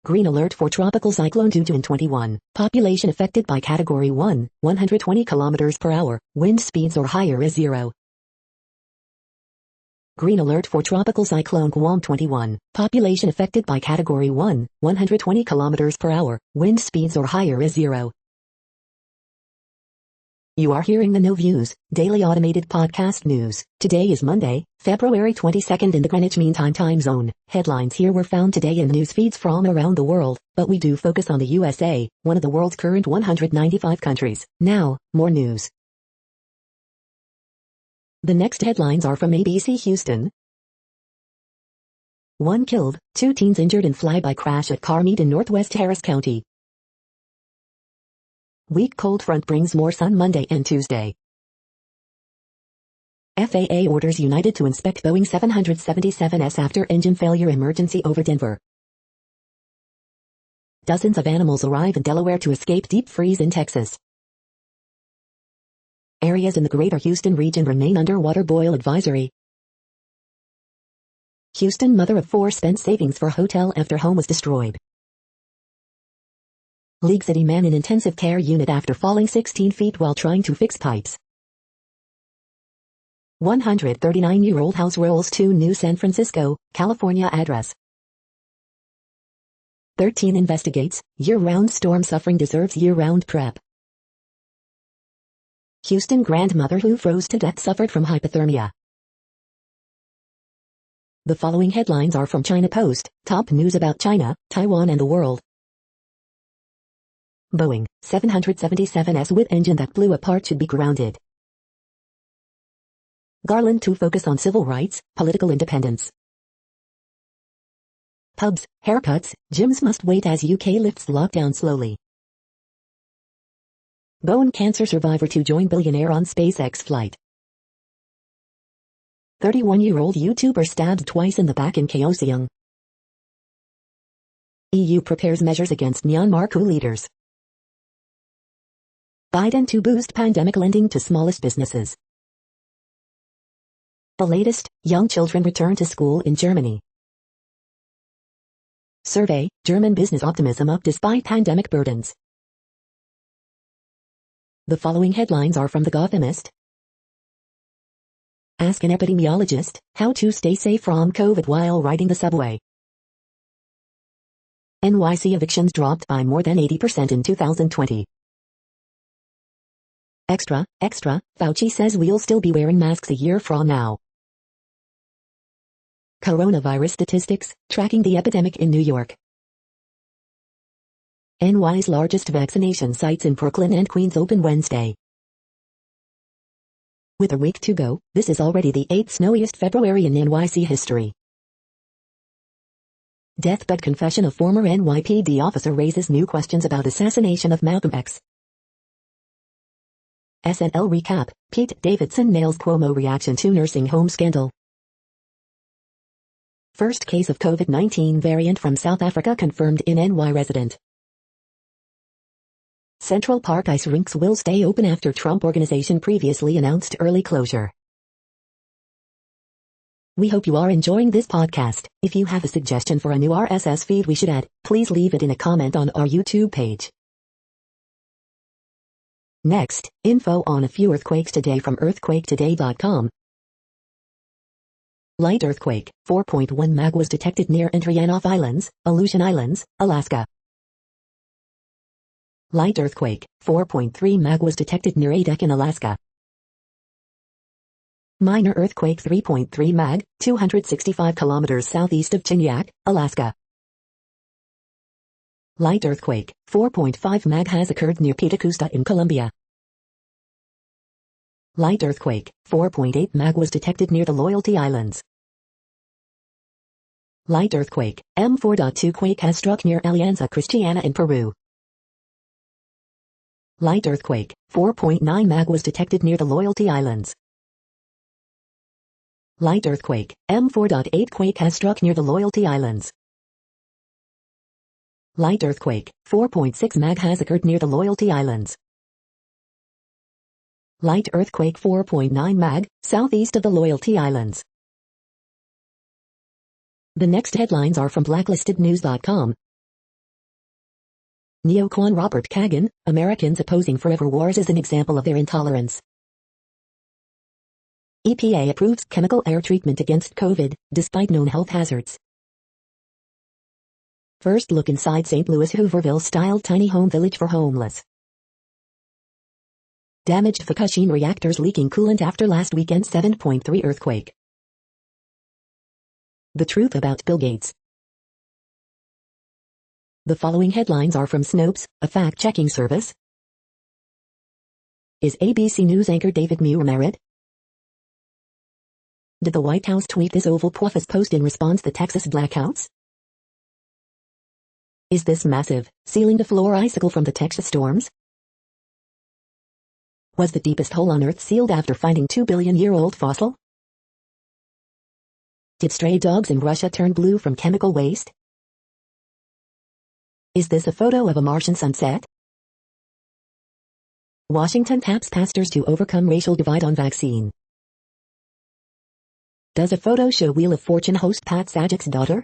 Green alert for tropical cyclone 22 Population affected by category 1, 120 km per hour, wind speeds or higher is 0. Green alert for tropical cyclone Guam 21. Population affected by category 1, 120 km per hour, wind speeds or higher is 0. You are hearing the No Views, daily automated podcast news. Today is Monday, February 22nd in the Greenwich Mean Time zone. Headlines here were found today in news feeds from around the world, but we do focus on the USA, one of the world's current 195 countries. Now, more news. The next headlines are from ABC Houston. 1 killed, 2 teens injured in flyby crash at car meet in Northwest Harris County. Weak cold front brings more sun Monday and Tuesday. FAA orders United to inspect Boeing 777s after engine failure emergency over Denver. Dozens of animals arrive in Delaware to escape deep freeze in Texas. Areas in the greater Houston region remain under water boil advisory. Houston mother of 4 spent savings for hotel after home was destroyed. League City man in intensive care unit after falling 16 feet while trying to fix pipes. 139-year-old house rolls to new San Francisco, California address. 13 investigates, year-round storm suffering deserves year-round prep. Houston grandmother who froze to death suffered from hypothermia. The following headlines are from China Post, top news about China, Taiwan and the world. Boeing 777s with engine that blew apart should be grounded. Garland to focus on civil rights, political independence. Pubs, haircuts, gyms must wait as UK lifts lockdown slowly. Bone cancer survivor to join billionaire on SpaceX flight. 31-year-old YouTuber stabbed twice in the back in Kaohsiung. EU prepares measures against Myanmar coup leaders. Biden to boost pandemic lending to smallest businesses. The latest, young children return to school in Germany. Survey, German business optimism up despite pandemic burdens. The following headlines are from The Gothamist. Ask an epidemiologist, how to stay safe from COVID while riding the subway. NYC evictions dropped by more than 80% in 2020. Extra, Fauci says we'll still be wearing masks a year from now. Coronavirus statistics, tracking the epidemic in New York. NY's largest vaccination sites in Brooklyn and Queens open Wednesday. With a week to go, this is already the 8th snowiest February in NYC history. Deathbed confession of former NYPD officer raises new questions about assassination of Malcolm X. SNL recap, Pete Davidson nails Cuomo reaction to nursing home scandal. First case of COVID-19 variant from South Africa confirmed in NY resident. Central Park ice rinks will stay open after Trump Organization previously announced early closure. We hope you are enjoying this podcast. If you have a suggestion for a new RSS feed we should add, please leave it in a comment on our YouTube page. Next, info on a few earthquakes today from earthquaketoday.com. Light earthquake, 4.1 mag was detected near Andreanoff Islands, Aleutian Islands, Alaska. Light earthquake, 4.3 mag was detected near Adak in Alaska. Minor earthquake 3.3 mag, 265 kilometers southeast of Chinyak, Alaska. Light earthquake, 4.5 mag has occurred near Petacusta in Colombia. Light earthquake, 4.8 mag was detected near the Loyalty Islands. Light earthquake, M4.2 quake has struck near Alianza Cristiana in Peru. Light earthquake, 4.9 mag was detected near the Loyalty Islands. Light earthquake, M4.8 quake has struck near the Loyalty Islands. Light earthquake, 4.6 mag has occurred near the Loyalty Islands. Light earthquake 4.9 mag, southeast of the Loyalty Islands. The next headlines are from blacklistednews.com. Neocon Robert Kagan, Americans opposing forever wars as an example of their intolerance. EPA approves chemical air treatment against COVID, despite known health hazards. First look inside St. Louis Hooverville-style tiny home village for homeless. Damaged Fukushima reactors leaking coolant after last weekend's 7.3 earthquake. The truth about Bill Gates. The following headlines are from Snopes, a fact-checking service. Is ABC News anchor David Muir married? Did the White House tweet this Oval Office post in response to Texas blackouts? Is this massive, ceiling-to-floor icicle from the Texas storms? Was the deepest hole on Earth sealed after finding 2-billion-year-old fossil? Did stray dogs in Russia turn blue from chemical waste? Is this a photo of a Martian sunset? Washington taps pastors to overcome racial divide on vaccine. Does a photo show Wheel of Fortune host Pat Sajak's daughter?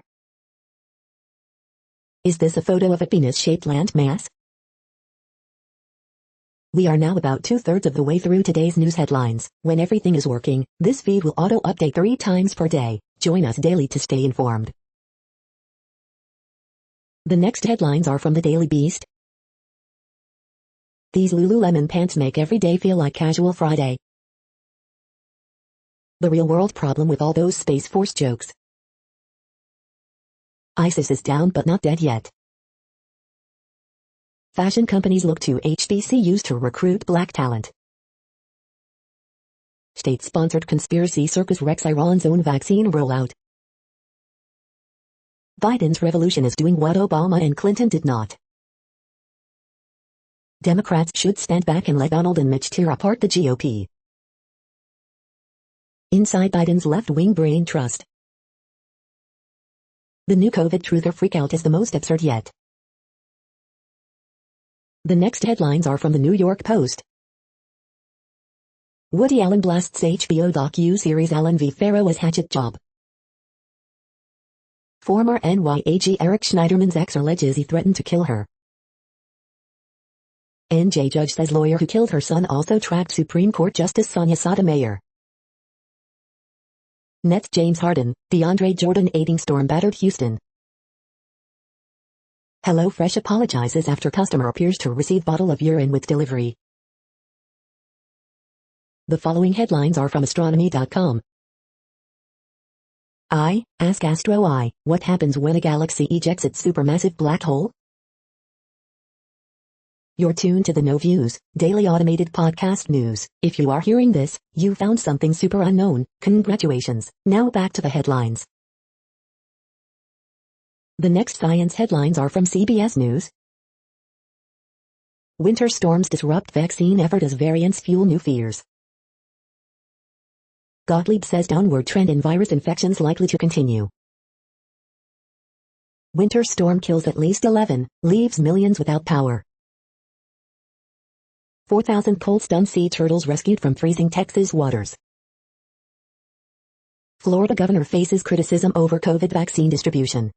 Is this a photo of a penis-shaped landmass? We are now about 2/3 of the way through today's news headlines. When everything is working, this feed will auto-update 3 times per day. Join us daily to stay informed. The next headlines are from the Daily Beast. These Lululemon pants make every day feel like Casual Friday. The real-world problem with all those Space Force jokes. ISIS is down but not dead yet. Fashion companies look to HBCUs to recruit black talent. State-sponsored conspiracy circus wrecks Iran's own vaccine rollout. Biden's revolution is doing what Obama and Clinton did not. Democrats should stand back and let Donald and Mitch tear apart the GOP. Inside Biden's left-wing brain trust. The new COVID truther freakout is the most absurd yet. The next headlines are from the New York Post. Woody Allen blasts HBO docu-series Allen v. Farrow as hatchet job. Former NYAG Eric Schneiderman's ex alleges he threatened to kill her. NJ judge says lawyer who killed her son also tracked Supreme Court Justice Sonia Sotomayor. Nets James Harden, DeAndre Jordan aiding storm battered Houston. HelloFresh apologizes after customer appears to receive bottle of urine with delivery. The following headlines are from astronomy.com. Ask Astro I, what happens when a galaxy ejects its supermassive black hole? You're tuned to the No Views, daily automated podcast news. If you are hearing this, you found something super unknown. Congratulations. Now back to the headlines. The next science headlines are from CBS News. Winter storms disrupt vaccine effort as variants fuel new fears. Gottlieb says downward trend in virus infections likely to continue. Winter storm kills at least 11, leaves millions without power. 4,000 cold-stunned sea turtles rescued from freezing Texas waters. Florida governor faces criticism over COVID vaccine distribution.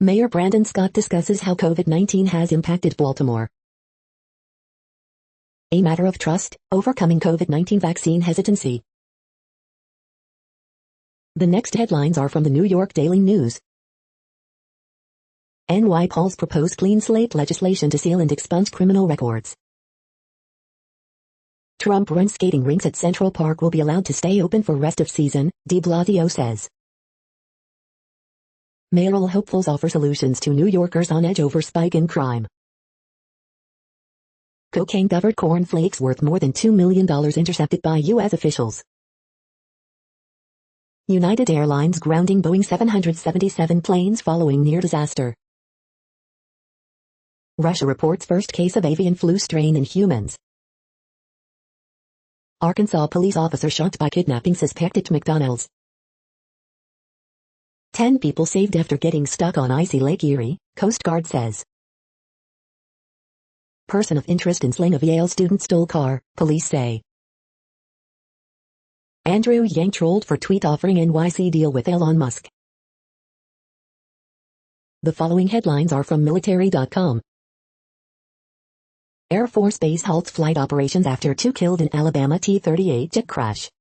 Mayor Brandon Scott discusses how COVID-19 has impacted Baltimore. A matter of trust, overcoming COVID-19 vaccine hesitancy. The next headlines are from the New York Daily News. NY Paul's proposed clean slate legislation to seal and expunge criminal records. Trump-run skating rinks at Central Park will be allowed to stay open for rest of season, de Blasio says. Mayoral hopefuls offer solutions to New Yorkers on edge over spike in crime. Cocaine-covered cornflakes worth more than $2 million intercepted by U.S. officials. United Airlines grounding Boeing 777 planes following near disaster. Russia reports first case of avian flu strain in humans. Arkansas police officer shot by kidnapping suspect at McDonald's. 10 people saved after getting stuck on icy Lake Erie, Coast Guard says. Person of interest in slaying of Yale student stole car, police say. Andrew Yang trolled for tweet offering NYC deal with Elon Musk. The following headlines are from military.com. Air Force Base halts flight operations after 2 killed in Alabama T-38 jet crash.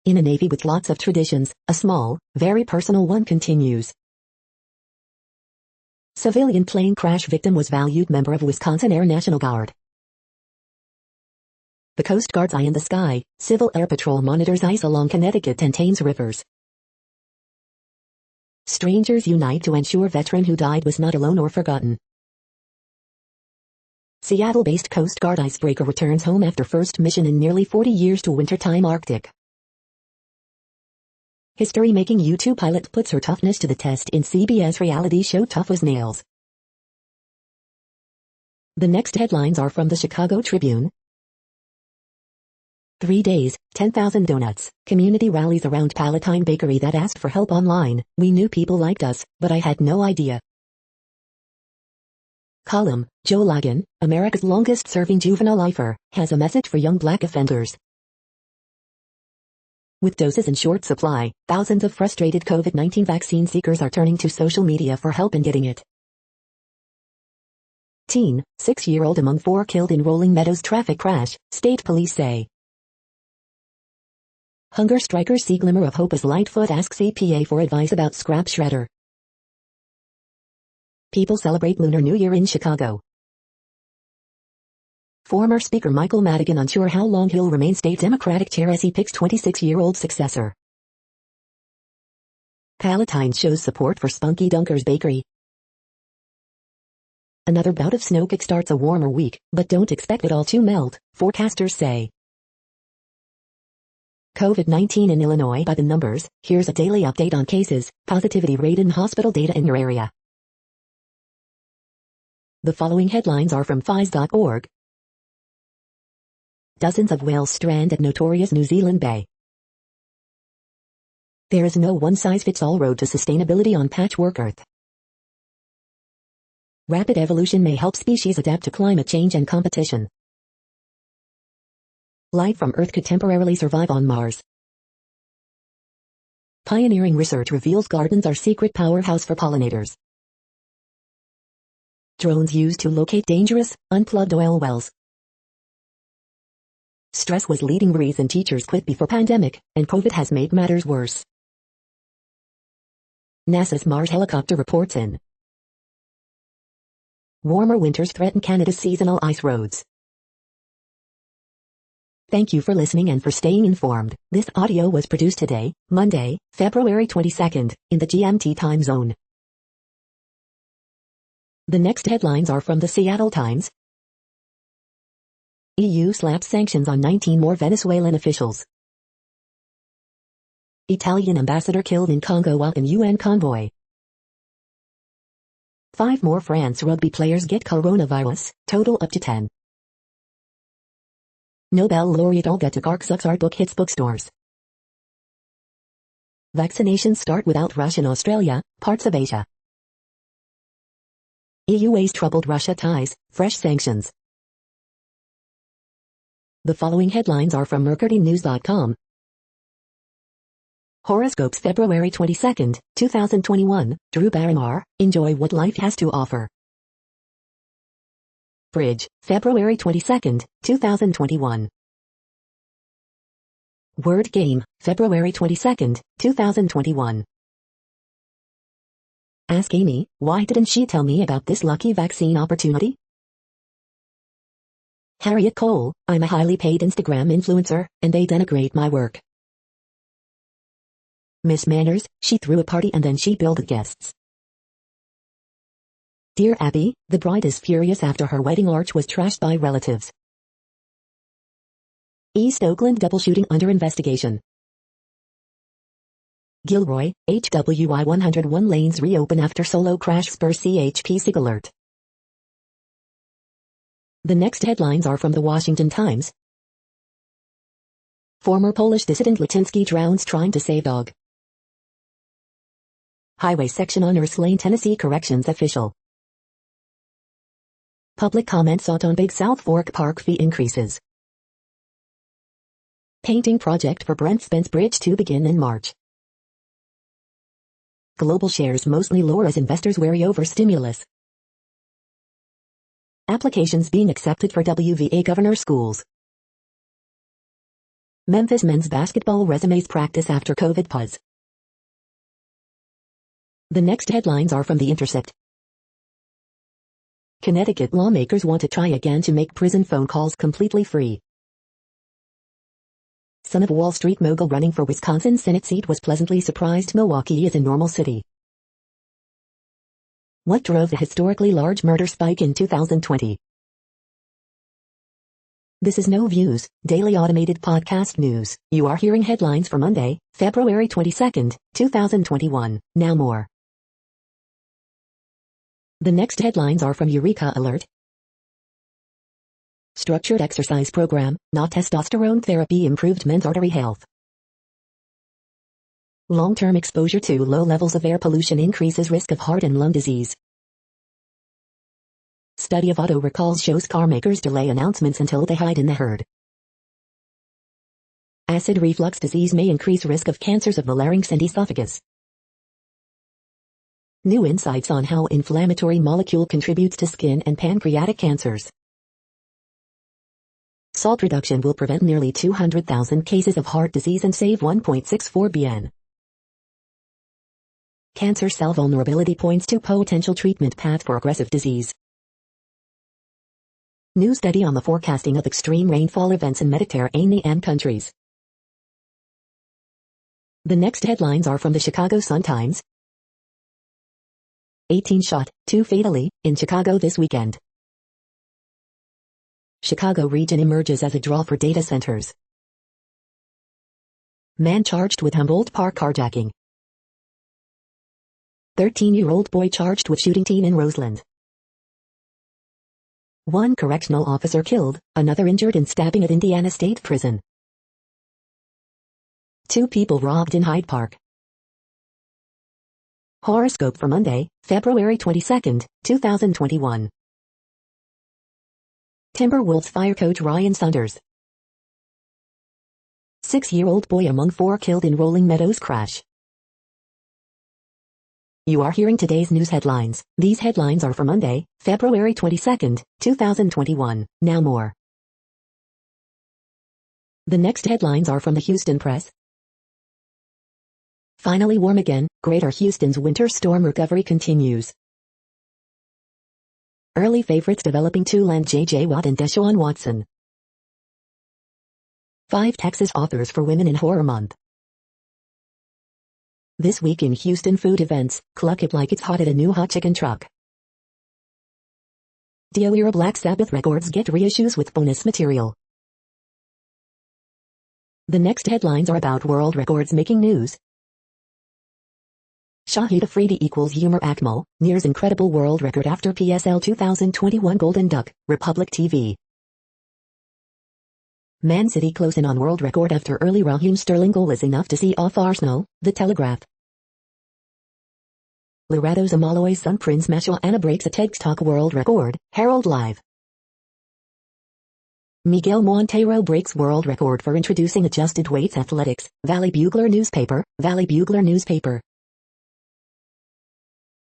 In a Navy with lots of traditions, a small, very personal one continues. Civilian plane crash victim was valued member of Wisconsin Air National Guard. The Coast Guard's eye in the sky, Civil Air Patrol monitors ice along Connecticut and Thames rivers. Strangers unite to ensure veteran who died was not alone or forgotten. Seattle-based Coast Guard icebreaker returns home after first mission in nearly 40 years to wintertime Arctic. History-making YouTube pilot puts her toughness to the test in CBS reality show Tough as Nails. The next headlines are from the Chicago Tribune. 3 days, 10,000 donuts, community rallies around Palatine Bakery that asked for help online. We knew people liked us, but I had no idea. Column, Joe Lagan, America's longest-serving juvenile lifer, has a message for young black offenders. With doses in short supply, thousands of frustrated COVID-19 vaccine seekers are turning to social media for help in getting it. Teen, 6-year-old among 4 killed in Rolling Meadows traffic crash, state police say. Hunger strikers see glimmer of hope as Lightfoot asks EPA for advice about scrap shredder. People celebrate Lunar New Year in Chicago. Former Speaker Michael Madigan unsure how long he'll remain state Democratic chair as he picks 26-year-old successor. Palatine shows support for Spunky Dunker's Bakery. Another bout of snow kickstarts a warmer week, but don't expect it all to melt, forecasters say. COVID-19 in Illinois by the numbers. Here's a daily update on cases, positivity rate and hospital data in your area. The following headlines are from FIS.org. Dozens of whales strand at notorious New Zealand Bay. There is no one-size-fits-all road to sustainability on Patchwork Earth. Rapid evolution may help species adapt to climate change and competition. Life from Earth could temporarily survive on Mars. Pioneering research reveals gardens are secret powerhouse for pollinators. Drones used to locate dangerous, unplugged oil wells. Stress was leading reason teachers quit before pandemic, and COVID has made matters worse. NASA's Mars helicopter reports in. Warmer winters threaten Canada's seasonal ice roads. Thank you for listening and for staying informed. This audio was produced today, Monday, February 22nd, in the GMT time zone. The next headlines are from the Seattle Times. EU slaps sanctions on 19 more Venezuelan officials. Italian ambassador killed in Congo while in UN convoy. 5 more France rugby players get coronavirus, total up to 10. Nobel laureate Olga Tokarczuk's art book hits bookstores. Vaccinations start without rush in Australia, parts of Asia. EU weighs troubled Russia ties, fresh sanctions. The following headlines are from mercurynews.com. Horoscopes February 22, 2021, Drew Barrymore, enjoy what life has to offer. Bridge, February 22, 2021. Word Game, February 22, 2021. Ask Amy, why didn't she tell me about this lucky vaccine opportunity? Harriet Cole, I'm a highly paid Instagram influencer, and they denigrate my work. Miss Manners, she threw a party and then she billed guests. Dear Abby, the bride is furious after her wedding arch was trashed by relatives. East Oakland double shooting under investigation. Gilroy, HWI 101 lanes reopen after solo crash spurs CHP SIG alert. The next headlines are from the Washington Times. Former Polish dissident Litinsky drowns trying to save dog. Highway section on Nurse Lane, Tennessee Corrections official. Public comment sought on Big South Fork Park fee increases. Painting project for Brent Spence Bridge to begin in March. Global shares mostly lower as investors wary over stimulus. Applications being accepted for WVA governor schools. Memphis men's basketball resumes practice after COVID pause. The next headlines are from The Intercept. Connecticut lawmakers want to try again to make prison phone calls completely free. Son of Wall Street mogul running for Wisconsin Senate seat was pleasantly surprised Milwaukee is a normal city. What drove the historically large murder spike in 2020? This is No Views, daily automated podcast news. You are hearing headlines for Monday, February 22nd, 2021. Now more. The next headlines are from Eureka Alert. Structured exercise program, not testosterone therapy, improved men's artery health. Long-term exposure to low levels of air pollution increases risk of heart and lung disease. Study of auto recalls shows car makers delay announcements until they hide in the herd. Acid reflux disease may increase risk of cancers of the larynx and esophagus. New insights on how inflammatory molecule contributes to skin and pancreatic cancers. Salt reduction will prevent nearly 200,000 cases of heart disease and save 1.64 billion. Cancer cell vulnerability points to potential treatment path for aggressive disease. New study on the forecasting of extreme rainfall events in Mediterranean countries. The next headlines are from the Chicago Sun-Times. 18 shot, 2 fatally, in Chicago this weekend. Chicago region emerges as a draw for data centers. Man charged with Humboldt Park carjacking. 13-year-old boy charged with shooting teen in Roseland. One correctional officer killed, another injured in stabbing at Indiana State Prison. 2 people robbed in Hyde Park. Horoscope for Monday, February 22nd, 2021. Timberwolves fire coach Ryan Saunders. 6-year-old boy among 4 killed in Rolling Meadows crash. You are hearing today's news headlines. These headlines are for Monday, February 22nd, 2021. Now more. The next headlines are from the Houston Press. Finally warm again, Greater Houston's winter storm recovery continues. Early favorites developing to land J.J. Watt and Deshaun Watson. 5 Texas authors for Women in Horror Month. This week in Houston food events, cluck it like it's hot at a new hot chicken truck. Dio-era Black Sabbath records get reissues with bonus material. The next headlines are about world records making news. Shahid Afridi equals Umar Akmal, nears incredible world record after PSL 2021 Golden Duck, Republic TV. Man City close in on world record after early Raheem Sterling goal is enough to see off Arsenal, The Telegraph. Lerato Zamaloy's son Prince Mashua Anna breaks a TikTok world record, Herald Live. Miguel Montero breaks world record for introducing adjusted weights athletics, Valley Bugler newspaper, Valley Bugler newspaper.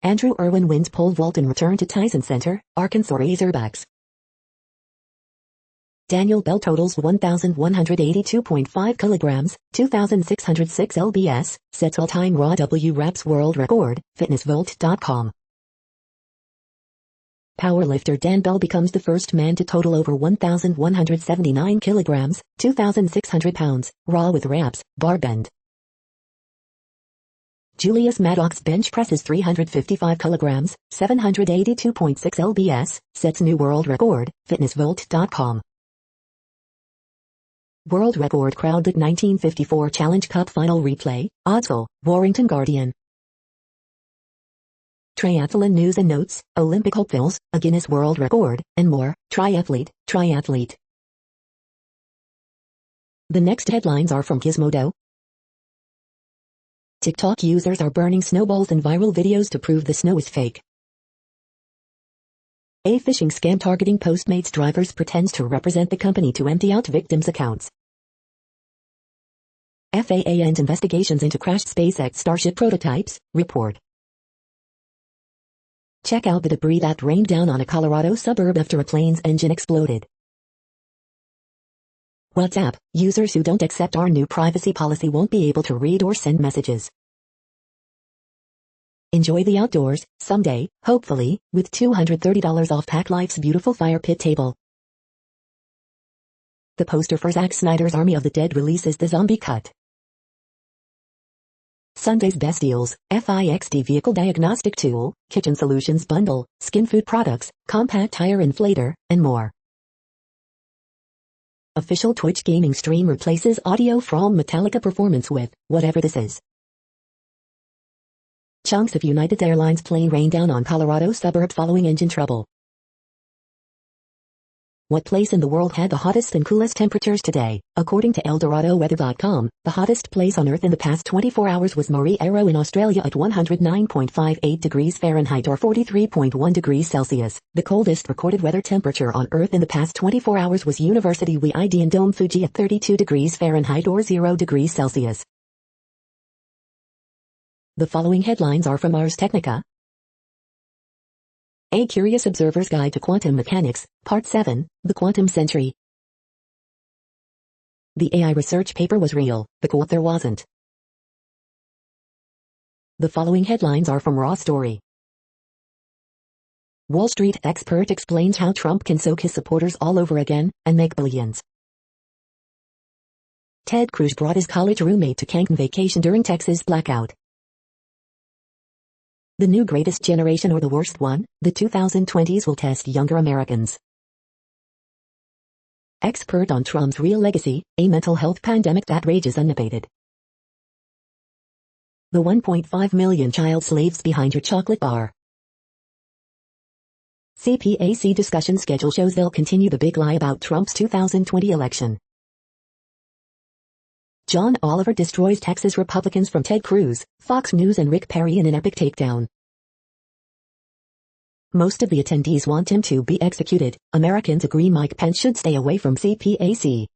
Andrew Irwin wins pole vault and return to Tyson Center, Arkansas Razorbacks. Daniel Bell totals 1,182.5 kilograms, 2,606 lbs, sets all-time raw W-Raps world record, fitnessvault.com. Powerlifter Dan Bell becomes the first man to total over 1,179 kilograms, 2,600 pounds, raw with wraps, bar bend. Julius Maddox bench presses 355 kilograms, 782.6 lbs, sets new world record, fitnessvault.com. World record crowd at 1954 Challenge Cup final replay, Oddsville, Warrington Guardian. Triathlon news and notes, Olympic hopefuls, a Guinness World Record, and more, triathlete. The next headlines are from Gizmodo. TikTok users are burning snowballs in viral videos to prove the snow is fake. A phishing scam targeting Postmates drivers pretends to represent the company to empty out victims' accounts. FAA ends investigations into crashed SpaceX Starship prototypes, report. Check out the debris that rained down on a Colorado suburb after a plane's engine exploded. WhatsApp, users who don't accept our new privacy policy won't be able to read or send messages. Enjoy the outdoors, someday, hopefully, with $230 off Pack Life's beautiful fire pit table. The poster for Zack Snyder's Army of the Dead releases the zombie cut. Sunday's best deals, FIXD vehicle diagnostic tool, kitchen solutions bundle, skin food products, compact tire inflator, and more. Official Twitch gaming stream replaces audio from Metallica performance with whatever this is. Chunks of United Airlines plane rain down on Colorado suburb following engine trouble. What place in the world had the hottest and coolest temperatures today? According to ElDoradoWeather.com, the hottest place on Earth in the past 24 hours was Murray Arrow in Australia at 109.58 degrees Fahrenheit or 43.1 degrees Celsius. The coldest recorded weather temperature on Earth in the past 24 hours was University Weide in Dome Fuji at 32 degrees Fahrenheit or 0 degrees Celsius. The following headlines are from Ars Technica. A Curious Observer's Guide to Quantum Mechanics, Part 7, The Quantum Century. The AI research paper was real, the co-author wasn't. The following headlines are from Raw Story. Wall Street expert explains how Trump can soak his supporters all over again and make billions. Ted Cruz brought his college roommate to Cancun vacation during Texas blackout. The new greatest generation or the worst one, the 2020s will test younger Americans. Expert on Trump's real legacy, a mental health pandemic that rages unabated. The 1.5 million child slaves behind your chocolate bar. CPAC discussion schedule shows they'll continue the big lie about Trump's 2020 election. John Oliver destroys Texas Republicans from Ted Cruz, Fox News and Rick Perry in an epic takedown. Most of the attendees want him to be executed. Americans agree Mike Pence should stay away from CPAC.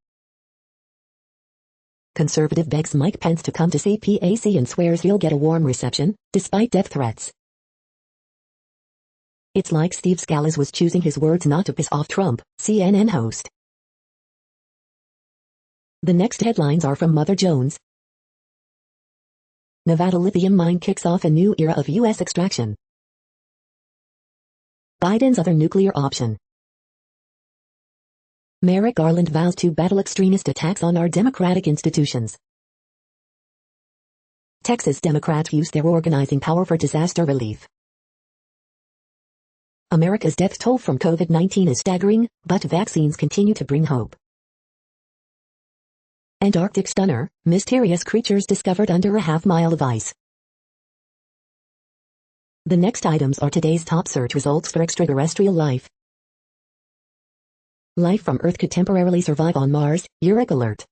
Conservative begs Mike Pence to come to CPAC and swears he'll get a warm reception, despite death threats. It's like Steve Scalise was choosing his words not to piss off Trump, CNN host. The next headlines are from Mother Jones. Nevada lithium mine kicks off a new era of U.S. extraction. Biden's other nuclear option. Merrick Garland vows to battle extremist attacks on our democratic institutions. Texas Democrats use their organizing power for disaster relief. America's death toll from COVID-19 is staggering, but vaccines continue to bring hope. Antarctic stunner, mysterious creatures discovered under a half-mile of ice. The next items are today's top search results for extraterrestrial life. Life from Earth could temporarily survive on Mars, Eureka alert.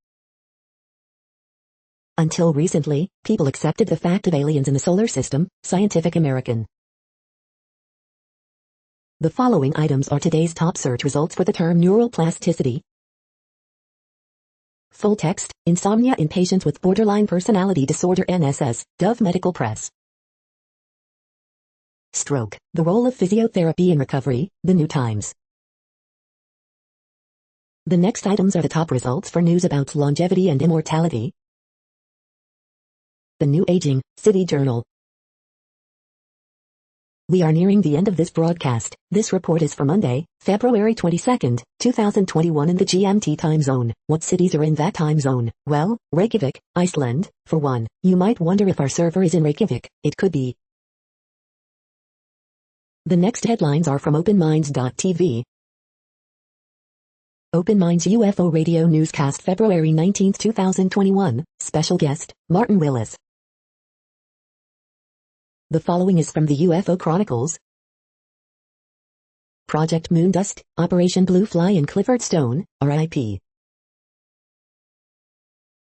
Until recently, people accepted the fact of aliens in the solar system, Scientific American. The following items are today's top search results for the term neuroplasticity. Full text, insomnia in patients with borderline personality disorder NSS, Dove Medical Press. Stroke, the role of physiotherapy in recovery, The New Times. The next items are the top results for news about longevity and immortality. The New Aging, City Journal. We are nearing the end of this broadcast. This report is for Monday, February 22, 2021 in the GMT time zone. What cities are in that time zone? Well, Reykjavik, Iceland, for one. You might wonder if our server is in Reykjavik. It could be. The next headlines are from OpenMinds.tv. Open Minds UFO Radio Newscast February 19, 2021. Special guest, Martin Willis. The following is from the UFO Chronicles. Project Moondust, Operation Blue Fly and Clifford Stone, RIP.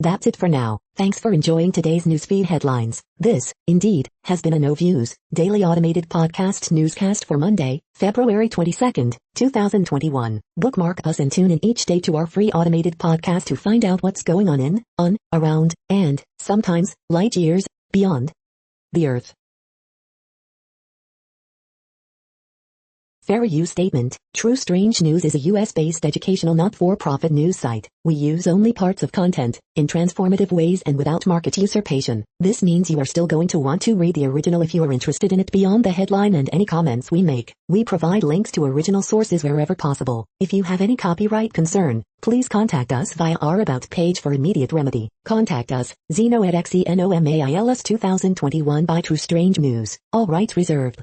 That's it for now. Thanks for enjoying today's newsfeed headlines. This, indeed, has been a No Views, daily automated podcast newscast for Monday, February 22nd, 2021. Bookmark us and tune in each day to our free automated podcast to find out what's going on, around, and, sometimes, light years, beyond the Earth. Fair use statement. True Strange News is a US-based educational not-for-profit news site. We use only parts of content, in transformative ways and without market usurpation. This means you are still going to want to read the original if you are interested in it beyond the headline and any comments we make. We provide links to original sources wherever possible. If you have any copyright concern, please contact us via our About page for immediate remedy. Contact us, Zeno at XENOMAILS 2021 by True Strange News. All rights reserved.